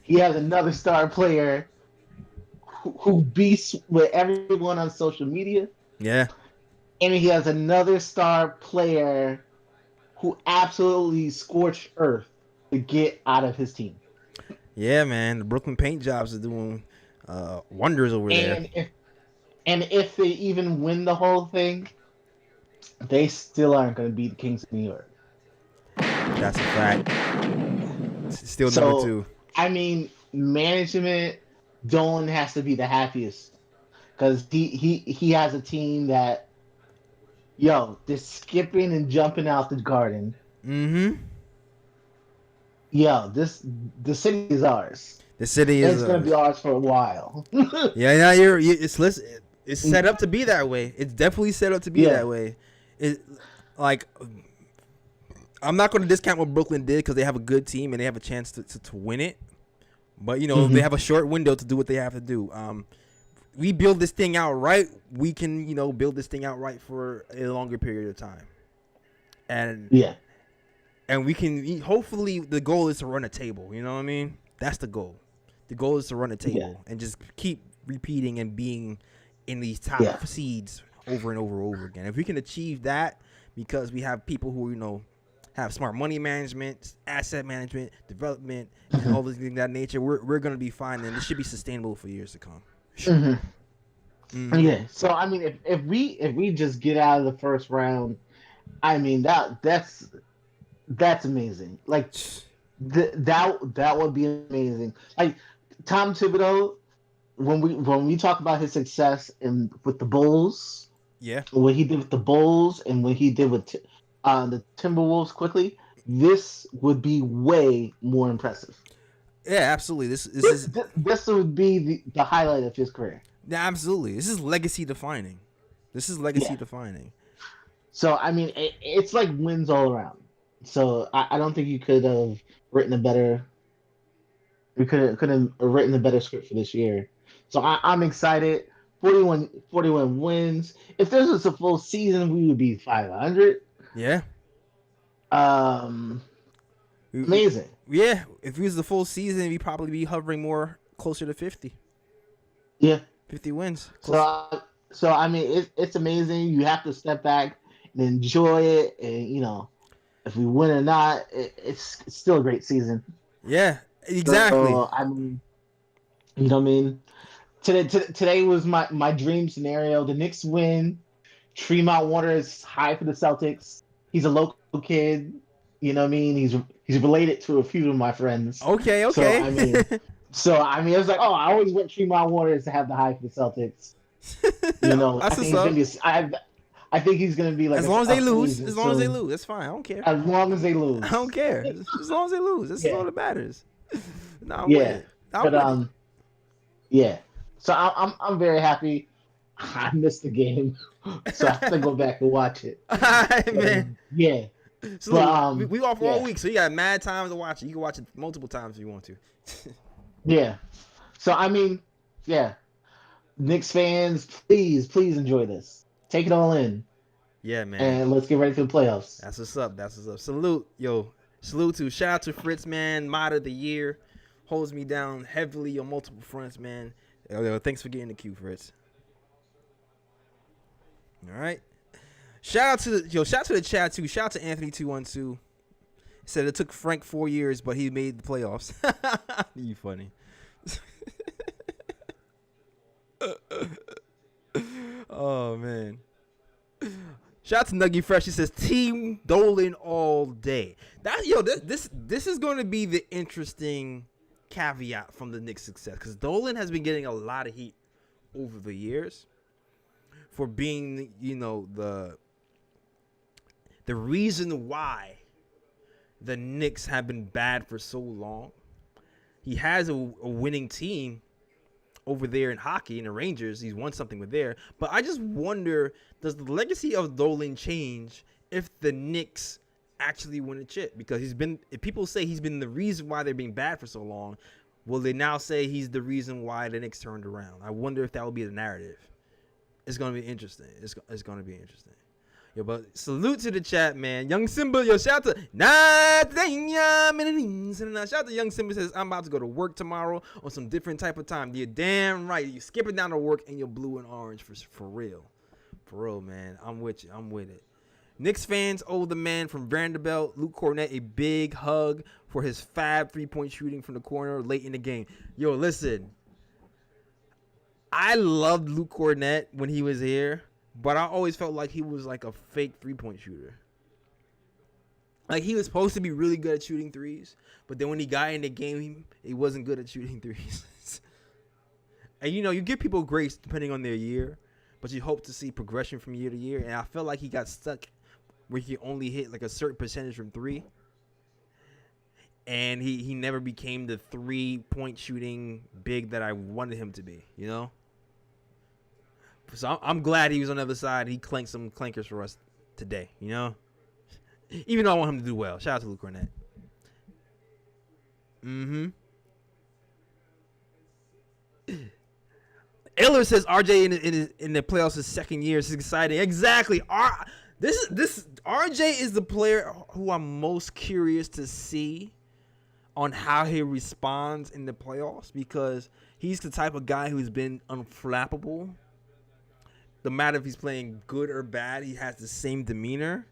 He has another star player who beats with everyone on social media. Yeah. And he has another star player who absolutely scorched earth to get out of his team. Yeah, man. The Brooklyn paint jobs are doing wonders over there. If they even win the whole thing, they still aren't going to be the Kings of New York. That's a fact. Still number 2. I mean, management, Dolan has to be the happiest because he has a team that, they're skipping and jumping out the garden. Mm-hmm. The city is ours. The city is. It's going to be ours for a while. Yeah, it's set up to be that way. It's definitely set up to be that way. I'm not going to discount what Brooklyn did because they have a good team and they have a chance to win it. But, they have a short window to do what they have to do. We build this thing out right. We can, build this thing out right for a longer period of time. And we can, hopefully the goal is to run a table. You know what I mean? That's the goal. The goal is to run a table and just keep repeating and being in these top seeds over and over again. If we can achieve that because we have people who, have smart money management, asset management, development, and all those things of that nature, we're going to be fine, and this should be sustainable for years to come. Sure. Mm-hmm. Yeah. So I mean, if we just get out of the first round, I mean that's amazing. Like that would be amazing. Like Tom Thibodeau, when we talk about his success in with the Bulls, Yeah. what he did with the Bulls and what he did with the Timberwolves quickly, this would be way more impressive. Yeah, absolutely. This would be the highlight of his career. Yeah, absolutely. This is legacy defining. So I mean, it's like wins all around. So I don't think you could have written a better. We could have written a better script for this year. So I'm excited. 41 wins. If this was a full season, we would be 500. Yeah. Amazing. Yeah. If it was the full season, we'd probably be hovering more closer to 50. Yeah. 50 wins. So I mean, it's amazing. You have to step back and enjoy it, and if we win or not, it's still a great season. Yeah, exactly. So, I mean, you know what I mean? Today was my dream scenario. The Knicks win. Tremont Water is high for the Celtics. He's a local kid. You know what I mean? He's related to a few of my friends. Okay. So I mean, it was like, oh, I always want Tremont Waters to have the high for the Celtics. I think he's gonna be like as long as they lose. As long as they lose, that's fine. I don't care. As long as they lose, I don't care. As long as they lose, that's all that matters. No, I'm with it. Yeah. So I'm very happy. I missed the game, so I have to go back and watch it. All right, man. Yeah. So we off all week, so you got mad time to watch it. You can watch it multiple times if you want to. Yeah. So I mean, yeah. Knicks fans, please enjoy this. Take it all in. Yeah, man. And let's get ready for the playoffs. That's what's up. Salute to shout out to Fritz, man. Mod of the year. Holds me down heavily on multiple fronts, man. Yo, thanks for getting the cue, Fritz. All right. Shout out to the chat too. Shout out to Anthony 212. He said it took Frank 4 years, but he made the playoffs. You funny. Oh man. Shout out to Nuggy Fresh. He says Team Dolan all day. This is going to be the interesting caveat from the Knicks' success, because Dolan has been getting a lot of heat over the years for being, the reason why the Knicks have been bad for so long. He has a winning team over there in hockey in the Rangers. He's won something with there. But I just wonder, does the legacy of Dolan change if the Knicks actually win a chip? Because if people say he's been the reason why they're being bad for so long, will they now say he's the reason why the Knicks turned around? I wonder if that will be the narrative. It's going to be interesting. It's going to be interesting. Yo, but salute to the chat, man. Young Simba, shout out to shout out to Young Simba. Says I'm about to go to work tomorrow on some different type of time. You're damn right. You're skipping down to work and you're blue and orange for real, man. I'm with you. I'm with it. Knicks fans owe the man from Vanderbilt, Luke Cornett, a big hug for his fab 3-point shooting from the corner late in the game. Yo, listen, I loved Luke Cornett when he was here. But I always felt like he was like a fake 3-point shooter. Like, he was supposed to be really good at shooting threes, but then when he got in the game, he wasn't good at shooting threes. And, you give people grace depending on their year, but you hope to see progression from year to year. And I felt like he got stuck where he only hit like a certain percentage from three. And he never became the 3-point shooting big that I wanted him to be, So I'm glad he was on the other side. He clanked some clankers for us today, Even though I want him to do well. Shout out to Luke Cornett. Eller says RJ in the playoffs his second year. This is exciting. Exactly. This RJ is the player who I'm most curious to see on how he responds in the playoffs, because he's the type of guy who's been unflappable. No matter if he's playing good or bad, he has the same demeanor.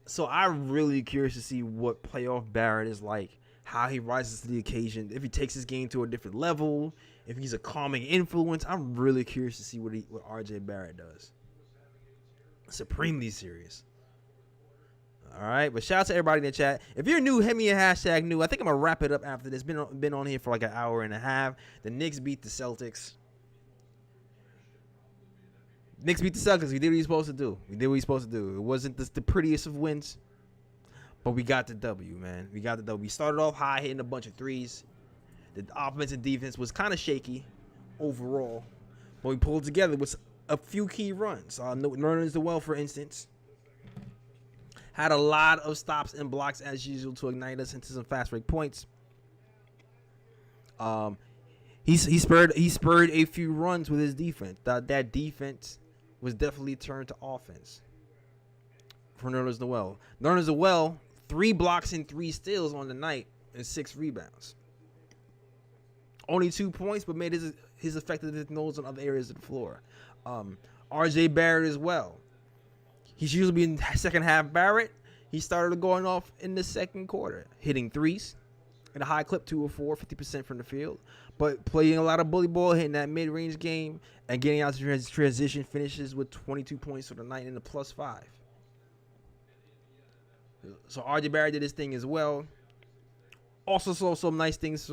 So I'm really curious to see what playoff Barrett is like, how he rises to the occasion, if he takes his game to a different level, if he's a calming influence. I'm really curious to see what RJ Barrett does. Supremely serious. All right, but shout out to everybody in the chat. If you're new, hit me a hashtag new. I think I'm gonna wrap it up after this. Been on here for like an hour and a half. The Knicks beat the Celtics. Knicks beat the Celtics. We did what we supposed to do. It wasn't the prettiest of wins, but we got the W, man. We got the W. We started off high, hitting a bunch of threes. The offense and defense was kind of shaky overall, but we pulled together with a few key runs. Nerlens Noel, for instance, had a lot of stops and blocks as usual to ignite us into some fast break points. He spurred a few runs with his defense. That defense was definitely turned to offense for Nerlens Noel. Nerlens Noel, 3 blocks and 3 steals on the night and 6 rebounds. Only 2 points, but made his effectiveness known on other areas of the floor. RJ Barrett as well. He's usually been second half Barrett. He started going off in the second quarter, hitting threes at a high clip, 2 of 4, 50% from the field, but playing a lot of bully ball, hitting that mid-range game, and getting out to transition finishes with 22 points for the night and a +5. So RJ Barrett did his thing as well. Also saw some nice things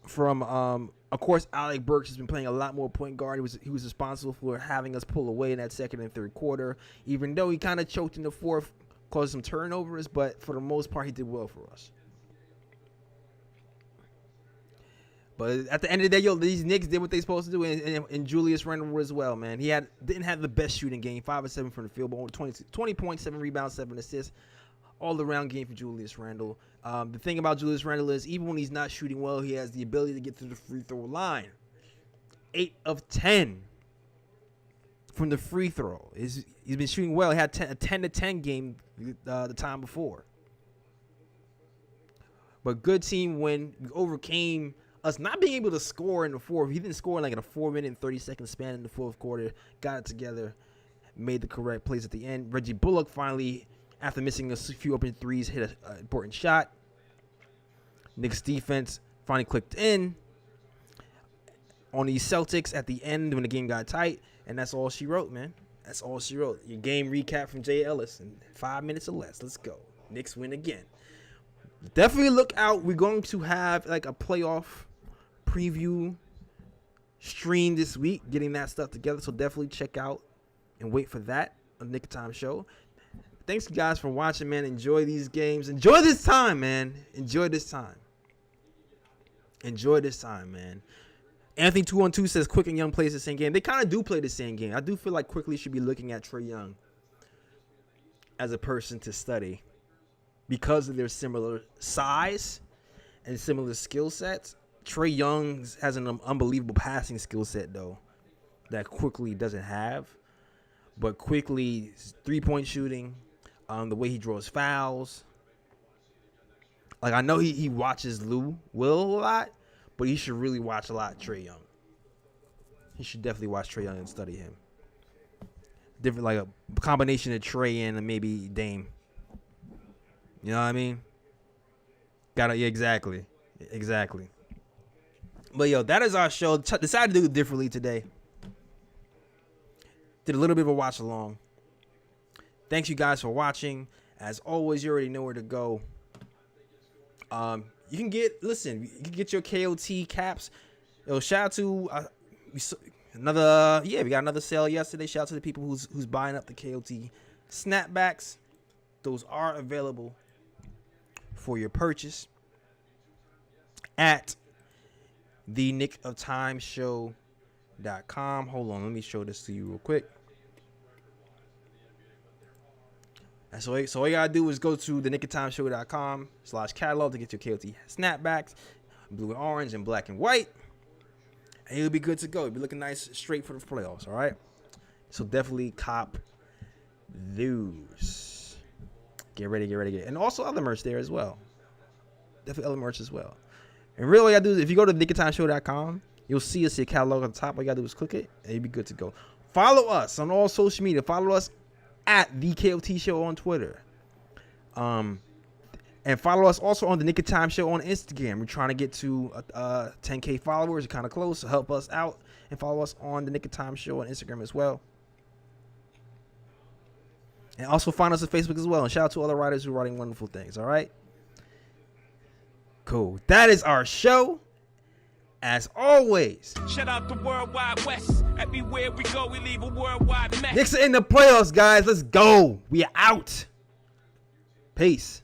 from of course, Alec Burks has been playing a lot more point guard. He was responsible for having us pull away in that second and third quarter, even though he kind of choked in the fourth, caused some turnovers, but for the most part, he did well for us. But at the end of the day, these Knicks did what they supposed to do, and Julius Randle as well, man. He didn't have the best shooting game, 5 of 7 from the field, but only 20 points, 7 rebounds, 7 assists. All-around game for Julius Randle. The thing about Julius Randle is even when he's not shooting well, he has the ability to get to the free throw line. 8 of 10 from the free throw. He's been shooting well. He had a 10-10 game the time before. But good team win. We overcame us not being able to score in the fourth. He didn't score in like in a 4-minute and 30-second span in the fourth quarter. Got it together. Made the correct plays at the end. Reggie Bullock finally, after missing a few open threes, hit an important shot. Knicks defense finally clicked in on the Celtics at the end when the game got tight, and that's all she wrote, man. That's all she wrote. Your game recap from Jay Ellis in 5 minutes or less. Let's go. Knicks win again. Definitely look out. We're going to have like a playoff preview stream this week, getting that stuff together, so definitely check out and wait for that on the Knick of Time show. Thanks, you guys, for watching, man. Enjoy these games. Enjoy this time, man. Enjoy this time. Enjoy this time, man. Anthony 212 says Quick and Young plays the same game. They kind of do play the same game. I do feel like Quickly should be looking at Trae Young as a person to study because of their similar size and similar skill sets. Trae Young has an unbelievable passing skill set, though, that Quickly doesn't have. But Quickly, 3-point shooting, the way he draws fouls. Like, I know he watches Will a lot, but he should really watch a lot Trae Young. He should definitely watch Trae Young and study him. Different, like a combination of Trae and maybe Dame. You know what I mean? Yeah, exactly. But, yo, that is our show. Decided to do it differently today. Did a little bit of a watch along. Thanks, you guys, for watching. As always, you already know where to go. You can get your KOT caps. Yo, shout out to we got another sale yesterday. Shout out to the people who's buying up the KOT snapbacks. Those are available for your purchase at the knickoftimeshow.com. Hold on, let me show this to you real quick. So all you gotta do is go to the knickoftimeshow.com/catalog to get your KOT snapbacks, blue and orange and black and white, and you'll be good to go. You'll be looking nice straight for the playoffs. All right, so definitely cop those. Get ready, and also other merch there as well. Definitely other merch as well. And really, all you gotta do is if you go to knickoftimeshow.com, you'll see us your catalog at the top. All you gotta do is click it, and you'll be good to go. Follow us on all social media. Follow us at the KOT Show on Twitter. And follow us also on the Knick of Time Show on Instagram. We're trying to get to 10K followers. We're kind of close, so help us out and follow us on the Knick of Time Show on Instagram as well. And also find us on Facebook as well. And shout out to all the writers who are writing wonderful things. All right. Cool. That is our show. As always. Shout out to Worldwide West. Everywhere we go, we leave a worldwide mess. Knicks are in the playoffs, guys. Let's go. We are out. Peace.